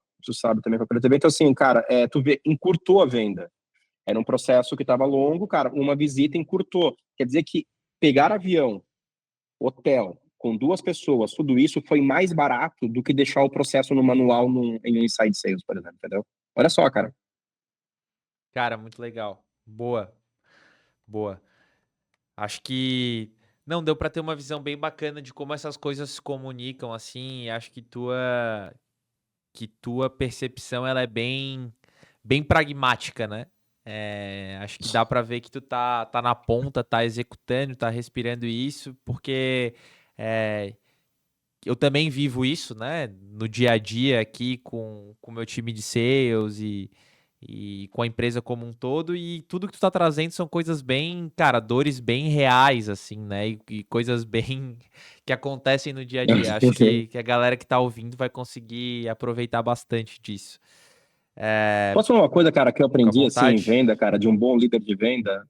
S2: também que é o LTV. Então, assim, cara, tu vê, encurtou a venda. Era um processo que estava longo, cara, uma visita encurtou. Quer dizer que pegar avião, hotel, com 2 pessoas, tudo isso foi mais barato do que deixar o processo no manual em um inside sales, por exemplo, entendeu? Olha só, cara.
S1: Cara, muito legal. Boa, boa. Acho que não deu para ter uma visão bem bacana de como essas coisas se comunicam assim. E acho que tua percepção ela é bem pragmática, né? Acho que dá para ver que tu tá na ponta, tá executando, tá respirando isso, porque eu também vivo isso, né? No dia a dia aqui com o meu time de sales e com a empresa como um todo, e tudo que tu tá trazendo são coisas bem, cara, dores bem reais, assim, né? E coisas bem que acontecem no dia a dia. Acho que a galera que tá ouvindo vai conseguir aproveitar bastante disso.
S2: Posso falar uma coisa, cara, que eu
S1: Fica à
S2: aprendi, assim, em
S1: vontade.
S2: venda, cara, de um bom líder de venda?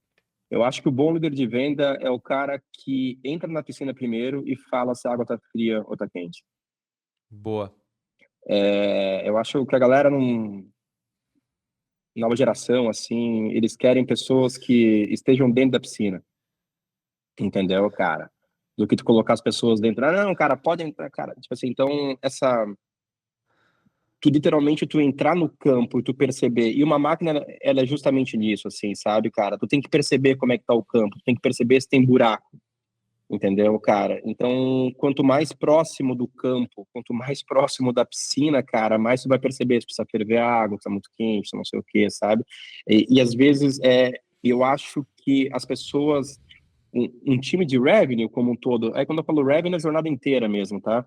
S2: Eu acho que o bom líder de venda é o cara que entra na piscina primeiro e fala se a água tá fria ou tá quente.
S1: Boa.
S2: Eu acho que a galera nova geração, assim, eles querem pessoas que estejam dentro da piscina, entendeu, cara? Do que tu colocar as pessoas dentro. Ah, não, cara, pode entrar, cara. Tipo assim, então, tu literalmente tu entrar no campo e tu perceber. E uma máquina, ela é justamente nisso, assim, sabe, cara? Tu tem que perceber como é que tá o campo, tu tem que perceber se tem buraco, entendeu, cara? Então, quanto mais próximo do campo, quanto mais próximo da piscina, cara, mais tu vai perceber se precisa ferver a água, se tá muito quente, se não sei o quê, sabe? E às vezes, eu acho que as pessoas, um time de revenue como um todo, aí quando eu falo revenue, é a jornada inteira mesmo, tá?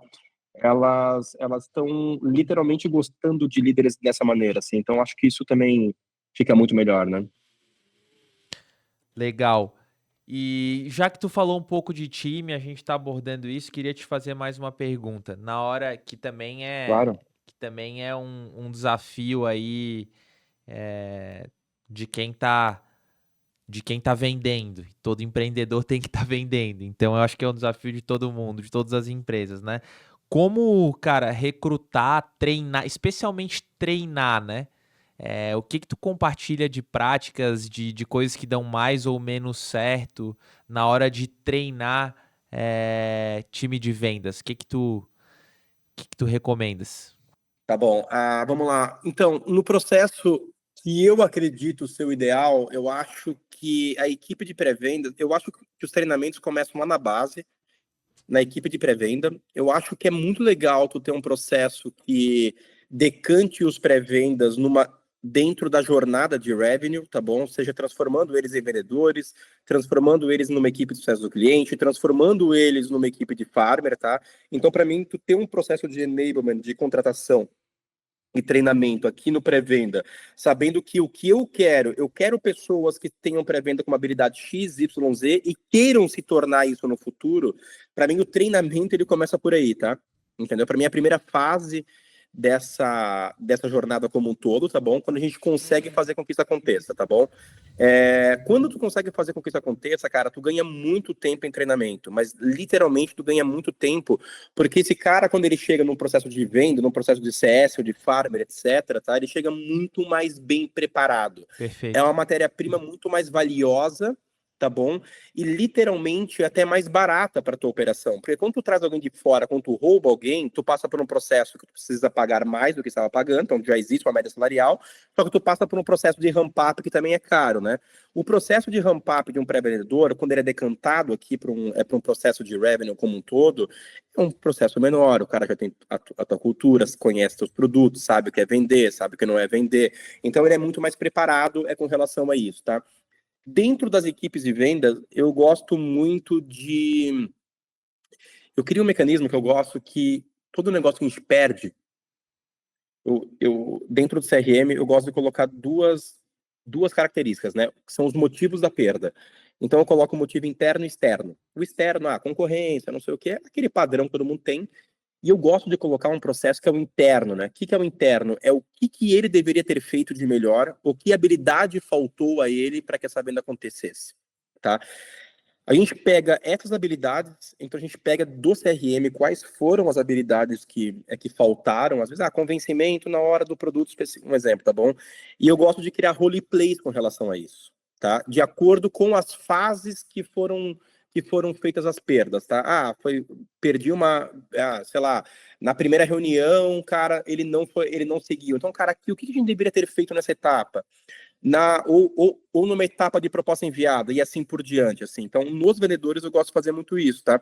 S2: Elas estão literalmente gostando de líderes dessa maneira, assim. Então, acho que isso também fica muito melhor, né?
S1: Legal. E já que tu falou um pouco de time, a gente está abordando isso, queria te fazer mais uma pergunta. Na hora
S2: Claro.
S1: que também é um desafio aí é, de quem tá de quem tá vendendo. Todo empreendedor tem que estar vendendo. Então eu acho que é um desafio de todo mundo, de todas as empresas, né? Como, cara, recrutar, treinar, especialmente treinar, né? O que que tu compartilha de práticas, de coisas que dão mais ou menos certo na hora de treinar time de vendas? O que que tu recomendas?
S2: Tá bom. Vamos lá. Então, no processo que eu acredito ser o ideal, eu acho que a equipe de pré-venda, eu acho que os treinamentos começam lá na base, na equipe de pré-venda. Eu acho que é muito legal tu ter um processo que decante os pré-vendas dentro da jornada de revenue, tá bom? Seja transformando eles em vendedores, transformando eles numa equipe de sucesso do cliente, transformando eles numa equipe de farmer, tá? Então, para mim, tu ter um processo de enablement, de contratação e treinamento aqui no pré-venda, sabendo que o que eu quero pessoas que tenham pré-venda com uma habilidade X, Y, Z e queiram se tornar isso no futuro. Para mim, o treinamento ele começa por aí, tá? Entendeu? Para mim, a primeira fase dessa jornada como um todo, tá bom? Quando a gente consegue fazer com que isso aconteça, tá bom? Quando tu consegue fazer com que isso aconteça, cara, tu ganha muito tempo em treinamento, mas literalmente tu ganha muito tempo porque esse cara, quando ele chega num processo de venda, num processo de CS ou de farmer, etc., tá? Ele chega muito mais bem preparado. É
S1: Perfeito.
S2: uma matéria-prima muito mais valiosa tá bom? E literalmente até mais barata para tua operação. Porque quando tu traz alguém de fora, quando tu rouba alguém, tu passa por um processo que tu precisa pagar mais do que estava pagando, então já existe uma média salarial, só que tu passa por um processo de ramp-up que também é caro, né? O processo de ramp-up de um pré-vendedor, quando ele é decantado aqui para um processo de revenue como um todo, é um processo menor, o cara já tem a tua cultura, conhece teus produtos, sabe o que é vender, sabe o que não é vender, então ele é muito mais preparado com relação a isso, tá? Dentro das equipes de vendas, eu gosto muito de. Eu queria um mecanismo que eu gosto que todo negócio que a gente perde, dentro do CRM, eu gosto de colocar duas características, né? Que são os motivos da perda. Então, eu coloco o motivo interno e externo. O externo, concorrência, não sei o quê, é aquele padrão que todo mundo tem. E eu gosto de colocar um processo que é o interno, né? O que é o interno? É o que ele deveria ter feito de melhor, ou que habilidade faltou a ele para que essa venda acontecesse, tá? A gente pega essas habilidades, então a gente pega do CRM quais foram as habilidades que faltaram, às vezes, convencimento na hora do produto específico, um exemplo, tá bom? E eu gosto de criar roleplays com relação a isso, tá? De acordo com as fases que foram feitas as perdas, tá? Perdi sei lá, na primeira reunião, cara, ele não seguiu. Então, cara, aqui, o que a gente deveria ter feito nessa etapa? Ou numa etapa de proposta enviada e assim por diante, assim. Então, nos vendedores eu gosto de fazer muito isso, tá?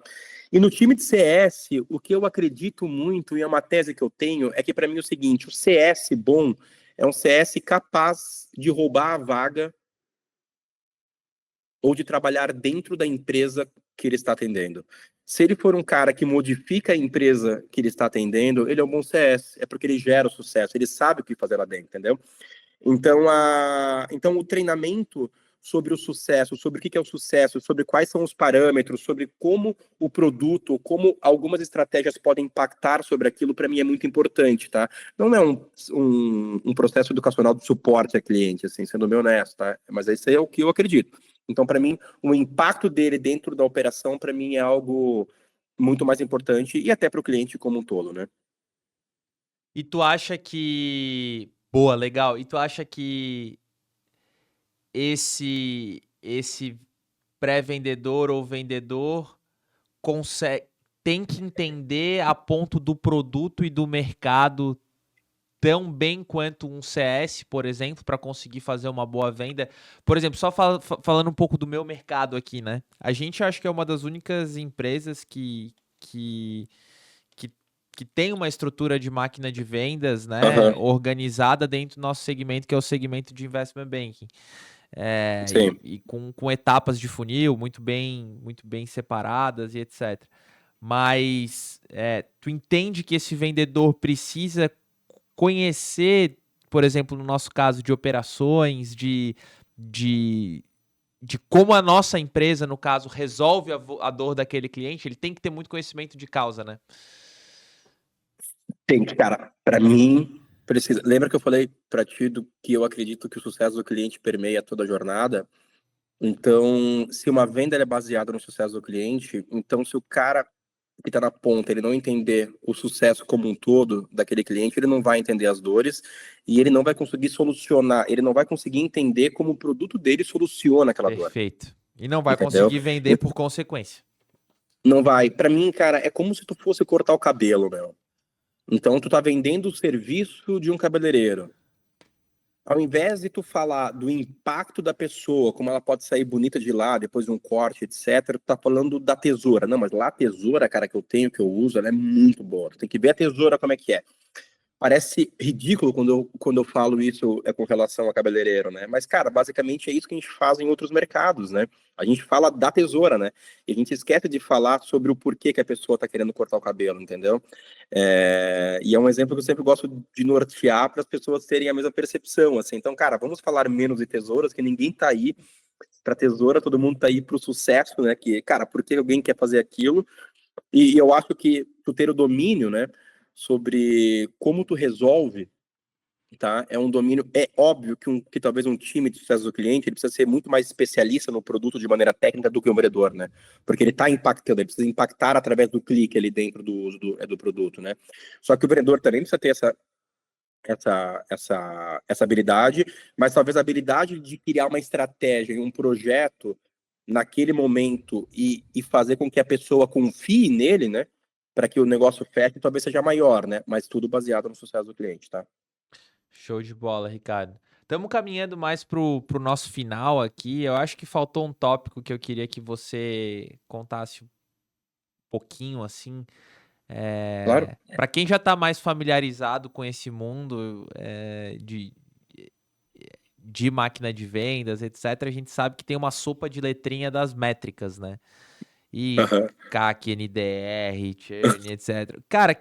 S2: E no time de CS, o que eu acredito muito e é uma tese que eu tenho é que para mim é o seguinte: o CS bom é um CS capaz de roubar a vaga ou de trabalhar dentro da empresa que ele está atendendo. Se ele for um cara que modifica a empresa que ele está atendendo, ele é um bom CS, é porque ele gera o sucesso, ele sabe o que fazer lá dentro, entendeu? Então o treinamento sobre o sucesso, sobre o que é o sucesso, sobre quais são os parâmetros, sobre como o produto, como algumas estratégias podem impactar sobre aquilo, para mim é muito importante, tá? Não é um processo educacional de suporte a cliente, assim, sendo bem honesto, tá? Mas isso é o que eu acredito. Então, para mim, o impacto dele dentro da operação, para mim, é algo muito mais importante e até para o cliente como um todo, né?
S1: E tu acha que. Boa, legal. E tu acha que esse pré-vendedor ou vendedor consegue, tem que entender a ponto do produto e do mercado tão bem quanto um CS, por exemplo, para conseguir fazer uma boa venda? Por exemplo, só falando um pouco do meu mercado aqui, né? A gente acho que é uma das únicas empresas que, que tem uma estrutura de máquina de vendas, né,
S2: Aham,
S1: organizada dentro do nosso segmento, que é o segmento de investment banking.
S2: sim.
S1: E com etapas de funil muito bem separadas e etc. Mas tu entende que esse vendedor precisa conhecer, por exemplo, no nosso caso, de operações, de, de como a nossa empresa, no caso, resolve a dor daquele cliente, ele tem que ter muito conhecimento de causa, né?
S2: Tem, cara, para mim, precisa. Lembra que eu falei para ti que eu acredito que o sucesso do cliente permeia toda a jornada? Então, se uma venda é baseada no sucesso do cliente, então se o cara que está na ponta, ele não entender o sucesso como um todo daquele cliente, ele não vai entender as dores e ele não vai conseguir solucionar, ele não vai conseguir entender como o produto dele soluciona aquela dor,
S1: Perfeito. E não vai
S2: entendeu?
S1: conseguir vender por consequência.
S2: Não vai. Para mim, cara, é como se tu fosse cortar o cabelo, meu. Então, tu tá vendendo o serviço de um cabeleireiro. Ao invés de tu falar do impacto da pessoa, como ela pode sair bonita de lá depois de um corte, etc., tu tá falando da tesoura. Não, mas lá a tesoura, cara, que eu tenho, que eu uso, ela é muito boa. Tu tem que ver a tesoura como é que é. Parece ridículo quando eu falo isso com relação a cabeleireiro, né? Mas, cara, basicamente é isso que a gente faz em outros mercados, né? A gente fala da tesoura, né? E a gente esquece de falar sobre o porquê que a pessoa tá querendo cortar o cabelo, entendeu? E é um exemplo que eu sempre gosto de nortear para as pessoas terem a mesma percepção, assim. Então, cara, vamos falar menos de tesouras, que ninguém tá aí para tesoura, todo mundo tá aí para o sucesso, né? Que, cara, por que alguém quer fazer aquilo? E eu acho que tu ter o domínio, né, sobre como tu resolve, tá? É um domínio. É óbvio que talvez um time de sucesso do cliente ele precisa ser muito mais especialista no produto de maneira técnica do que o vendedor, né? Porque ele está impactando, ele precisa impactar através do clique ali dentro do uso do produto, né? Só que o vendedor também precisa ter essa habilidade, mas talvez a habilidade de criar uma estratégia e um projeto naquele momento e fazer com que a pessoa confie nele, né? Para que o negócio feche, talvez seja maior, né? Mas tudo baseado no sucesso do cliente, tá?
S1: Show de bola, Ricardo. Estamos caminhando mais pro nosso final aqui. Eu acho que faltou um tópico que eu queria que você contasse um pouquinho assim.
S2: Claro.
S1: Para quem já está mais familiarizado com esse mundo de máquina de vendas, etc., a gente sabe que tem uma sopa de letrinha das métricas, né? E
S2: Aham.
S1: CAC, NDR, churn, etc. Cara,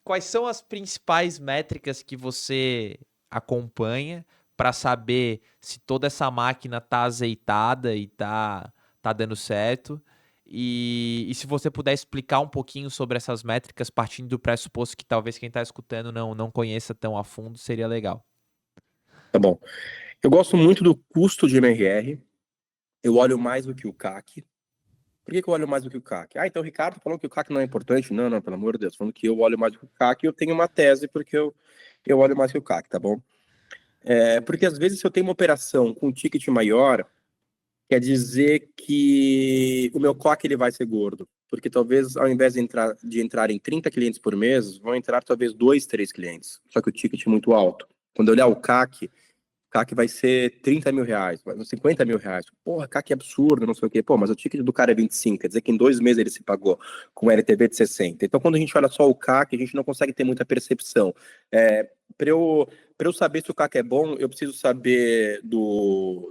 S1: quais são as principais métricas que você acompanha para saber se toda essa máquina tá azeitada e tá dando certo? E se você puder explicar um pouquinho sobre essas métricas, partindo do pressuposto que talvez quem está escutando não conheça tão a fundo, seria legal.
S2: Tá bom. Eu gosto muito do custo de MRR. Eu olho mais do que o CAC. Por que eu olho mais do que o CAC? Ah, então o Ricardo falou que o CAC não é importante. Não, não, pelo amor de Deus. Falando que eu olho mais do que o CAC, eu tenho uma tese porque eu olho mais que o CAC, tá bom? Porque às vezes se eu tenho uma operação com um ticket maior, quer dizer que o meu COC ele vai ser gordo. Porque talvez ao invés de entrar em 30 clientes por mês, vão entrar talvez 2, 3 clientes. Só que o ticket é muito alto. Quando eu olhar o CAC vai ser 30 mil reais, 50 mil reais. Porra, CAC é absurdo, não sei o quê. Pô, mas o ticket do cara é 25, quer dizer que em 2 meses ele se pagou com LTV de 60. Então, quando a gente olha só o CAC, a gente não consegue ter muita percepção. Para eu saber se o CAC é bom, eu preciso saber do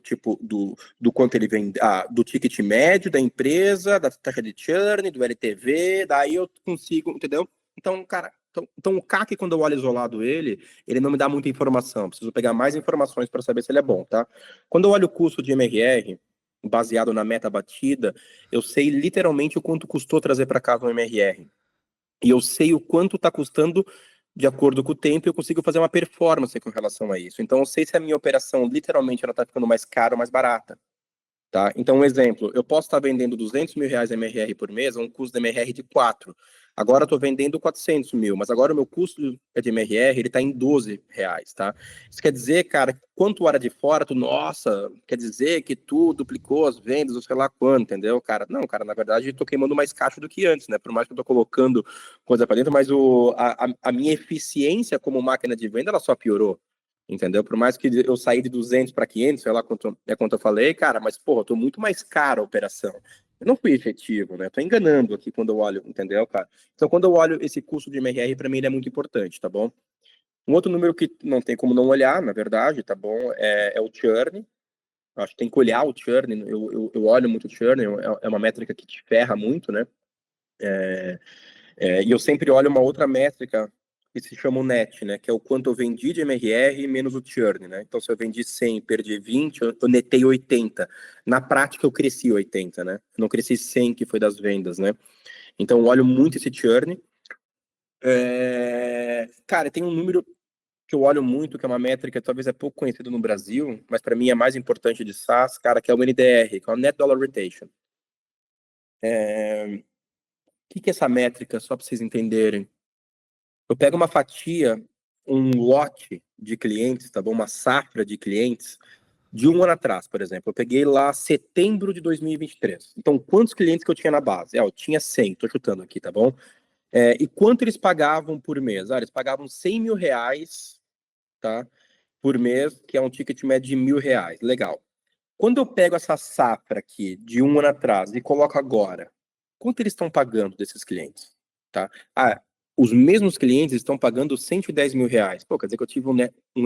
S2: quanto ele vem, do ticket médio da empresa, da taxa de churn, do LTV, daí eu consigo, entendeu? Então, cara, então o CAC, quando eu olho isolado ele não me dá muita informação. Preciso pegar mais informações para saber se ele é bom, tá? Quando eu olho o custo de MRR, baseado na meta batida, eu sei literalmente o quanto custou trazer para casa um MRR. E eu sei o quanto está custando de acordo com o tempo, eu consigo fazer uma performance com relação a isso. Então, eu sei se a minha operação, literalmente, ela está ficando mais cara ou mais barata. Tá? Então, um exemplo, eu posso estar vendendo 200 mil reais MRR por mês a um custo de MRR de 4. Agora eu estou vendendo 400 mil, mas agora o meu custo de MRR ele está em 12 reais, tá? Isso quer dizer, cara, quanto hora de fora, nossa, quer dizer que tu duplicou as vendas, ou sei lá quanto, entendeu, cara? Não, cara, na verdade eu tô queimando mais caixa do que antes, né? Por mais que eu tô colocando coisa para dentro, mas a minha eficiência como máquina de venda, ela só piorou. Entendeu? Por mais que eu saí de 200 para 500, sei lá quanto eu falei, cara, mas, porra, eu tô muito mais caro a operação. Eu não fui efetivo, né? Tô enganando aqui quando eu olho, entendeu, cara? Então, quando eu olho esse custo de MRR, para mim ele é muito importante, tá bom? Um outro número que não tem como não olhar, na verdade, tá bom? É o churn. Acho que tem que olhar o churn. Eu olho muito o churn, é uma métrica que te ferra muito, né? E eu sempre olho uma outra métrica que se chama o net, né? Que é o quanto eu vendi de MRR menos o churn, né? Então, se eu vendi 100 e perdi 20, eu netei 80. Na prática, eu cresci 80, né? Eu não cresci 100, que foi das vendas, né? Então, eu olho muito esse churn. Cara, tem um número que eu olho muito, que é uma métrica que talvez é pouco conhecida no Brasil, mas para mim é mais importante de SaaS, cara, que é o NDR, que é o Net Dollar Retention. O que é essa métrica, só para vocês entenderem? Eu pego uma fatia, um lote de clientes, tá bom? Uma safra de clientes de um ano atrás, por exemplo. Eu peguei lá setembro de 2023. Então, quantos clientes que eu tinha na base? Eu tinha 100, tô chutando aqui, tá bom? E quanto eles pagavam por mês? Eles pagavam 100 mil reais, tá? Por mês, que é um ticket médio de 1.000 reais. Legal. Quando eu pego essa safra aqui de um ano atrás e coloco agora, quanto eles estão pagando desses clientes? Tá? Os mesmos clientes estão pagando 110 mil reais. Pô, quer dizer que eu tive um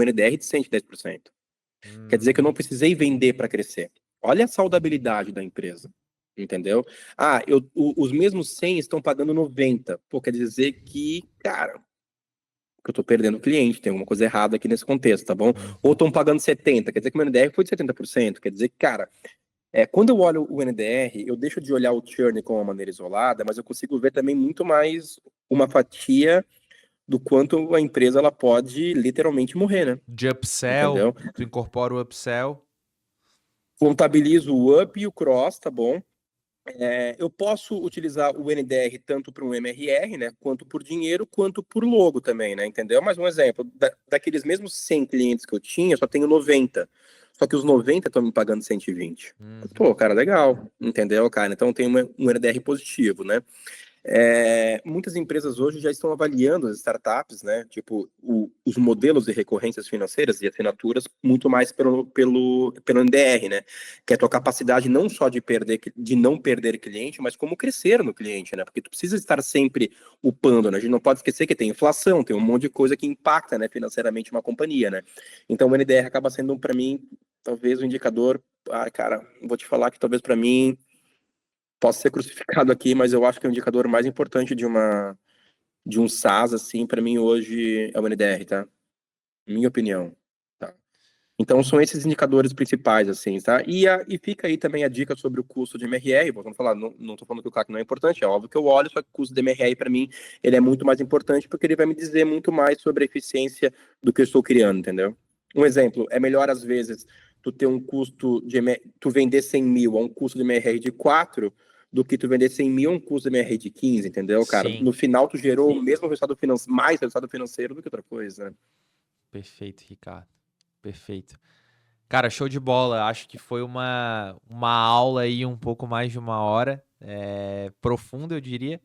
S2: NDR de 110%. Quer dizer que eu não precisei vender para crescer. Olha a saudabilidade da empresa. Entendeu? Os mesmos 100 estão pagando 90. Pô, quer dizer que, cara, que eu tô perdendo cliente, tem alguma coisa errada aqui nesse contexto, tá bom? Ou estão pagando 70, quer dizer que o meu NDR foi de 70%, quer dizer que, cara, quando eu olho o NDR, eu deixo de olhar o churn com uma maneira isolada, mas eu consigo ver também muito mais uma fatia do quanto a empresa ela pode literalmente morrer, né?
S1: De upsell,
S2: Entendeu?
S1: tu incorpora o upsell.
S2: Contabilizo o up e o cross, tá bom? Eu posso utilizar o NDR tanto para um MRR, né, quanto por dinheiro, quanto por logo também, né, entendeu? Mais um exemplo, daqueles mesmos 100 clientes que eu tinha, só tenho 90. só que os 90 estão me pagando 120. Pô, cara, legal, entendeu, cara? Então tem um NDR positivo, né? Muitas empresas hoje já estão avaliando as startups, né? Tipo, os modelos de recorrências financeiras e assinaturas muito mais pelo NDR, né? Que é a tua capacidade não só de não perder cliente, mas como crescer no cliente, né? Porque tu precisa estar sempre upando, né? A gente não pode esquecer que tem inflação, tem um monte de coisa que impacta, né, financeiramente uma companhia, né? Então o NDR acaba sendo, para mim, talvez um indicador. Ah, cara, vou te falar que talvez para mim posso ser crucificado aqui, mas eu acho que é o indicador mais importante de um SaaS, assim, para mim hoje é o NDR, tá? Minha opinião. Tá? Então são esses indicadores principais, assim, tá? E fica aí também a dica sobre o custo de MRR. Vamos falar, não tô falando que o CAC não é importante, é óbvio que eu olho, só que o custo de MRR para mim ele é muito mais importante porque ele vai me dizer muito mais sobre a eficiência do que eu estou criando, entendeu? Um exemplo, é melhor às vezes tu ter um custo tu vender 100 mil a um custo de MRR de 4 do que tu vender 100 mil a um custo de MRR de 15, entendeu, cara?
S1: Sim,
S2: No final tu gerou o mesmo resultado financeiro, mais resultado financeiro do que outra coisa, né?
S1: perfeito, Ricardo. Perfeito. Cara, show de bola. Acho que foi uma aula aí um pouco mais de uma hora, profunda, eu diria.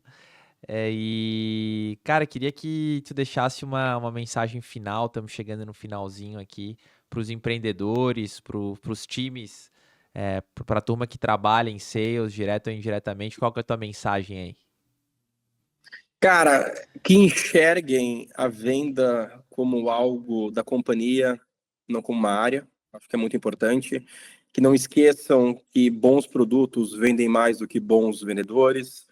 S1: Cara, queria que tu deixasse uma mensagem final. Estamos chegando no finalzinho aqui para os empreendedores, para os times, para a turma que trabalha em sales, direto ou indiretamente. Qual que é a tua mensagem aí?
S2: Cara, que enxerguem a venda como algo da companhia, não como uma área, acho que é muito importante. Que não esqueçam que bons produtos vendem mais do que bons vendedores,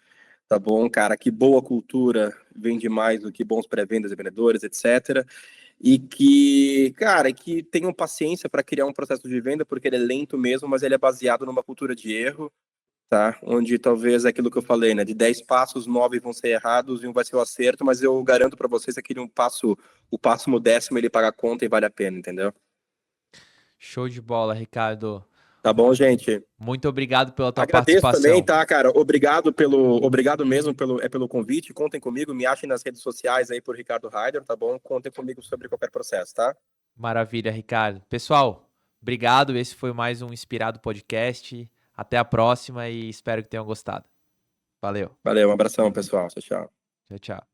S2: tá bom, cara? Que boa cultura vende mais do que bons pré-vendas e vendedores, etc. E que, cara, que tenham paciência para criar um processo de venda, porque ele é lento mesmo, mas ele é baseado numa cultura de erro, tá? Onde talvez é aquilo que eu falei, né? De 10 passos, 9 vão ser errados e um vai ser o acerto, mas eu garanto para vocês que aquele o passo no décimo ele paga a conta e vale a pena, entendeu?
S1: Show de bola, Ricardo.
S2: Tá bom, gente?
S1: Muito obrigado pela tua
S2: Agradeço também,
S1: participação.
S2: tá, cara? Obrigado mesmo pelo convite. Contem comigo, me achem nas redes sociais aí por Ricardo Raider, tá bom? Contem comigo sobre qualquer processo, tá?
S1: Maravilha, Ricardo. Pessoal, obrigado. Esse foi mais um Inspirado Podcast. Até a próxima e espero que tenham gostado. Valeu.
S2: Valeu, um abração, pessoal. Tchau, tchau.
S1: Tchau, tchau.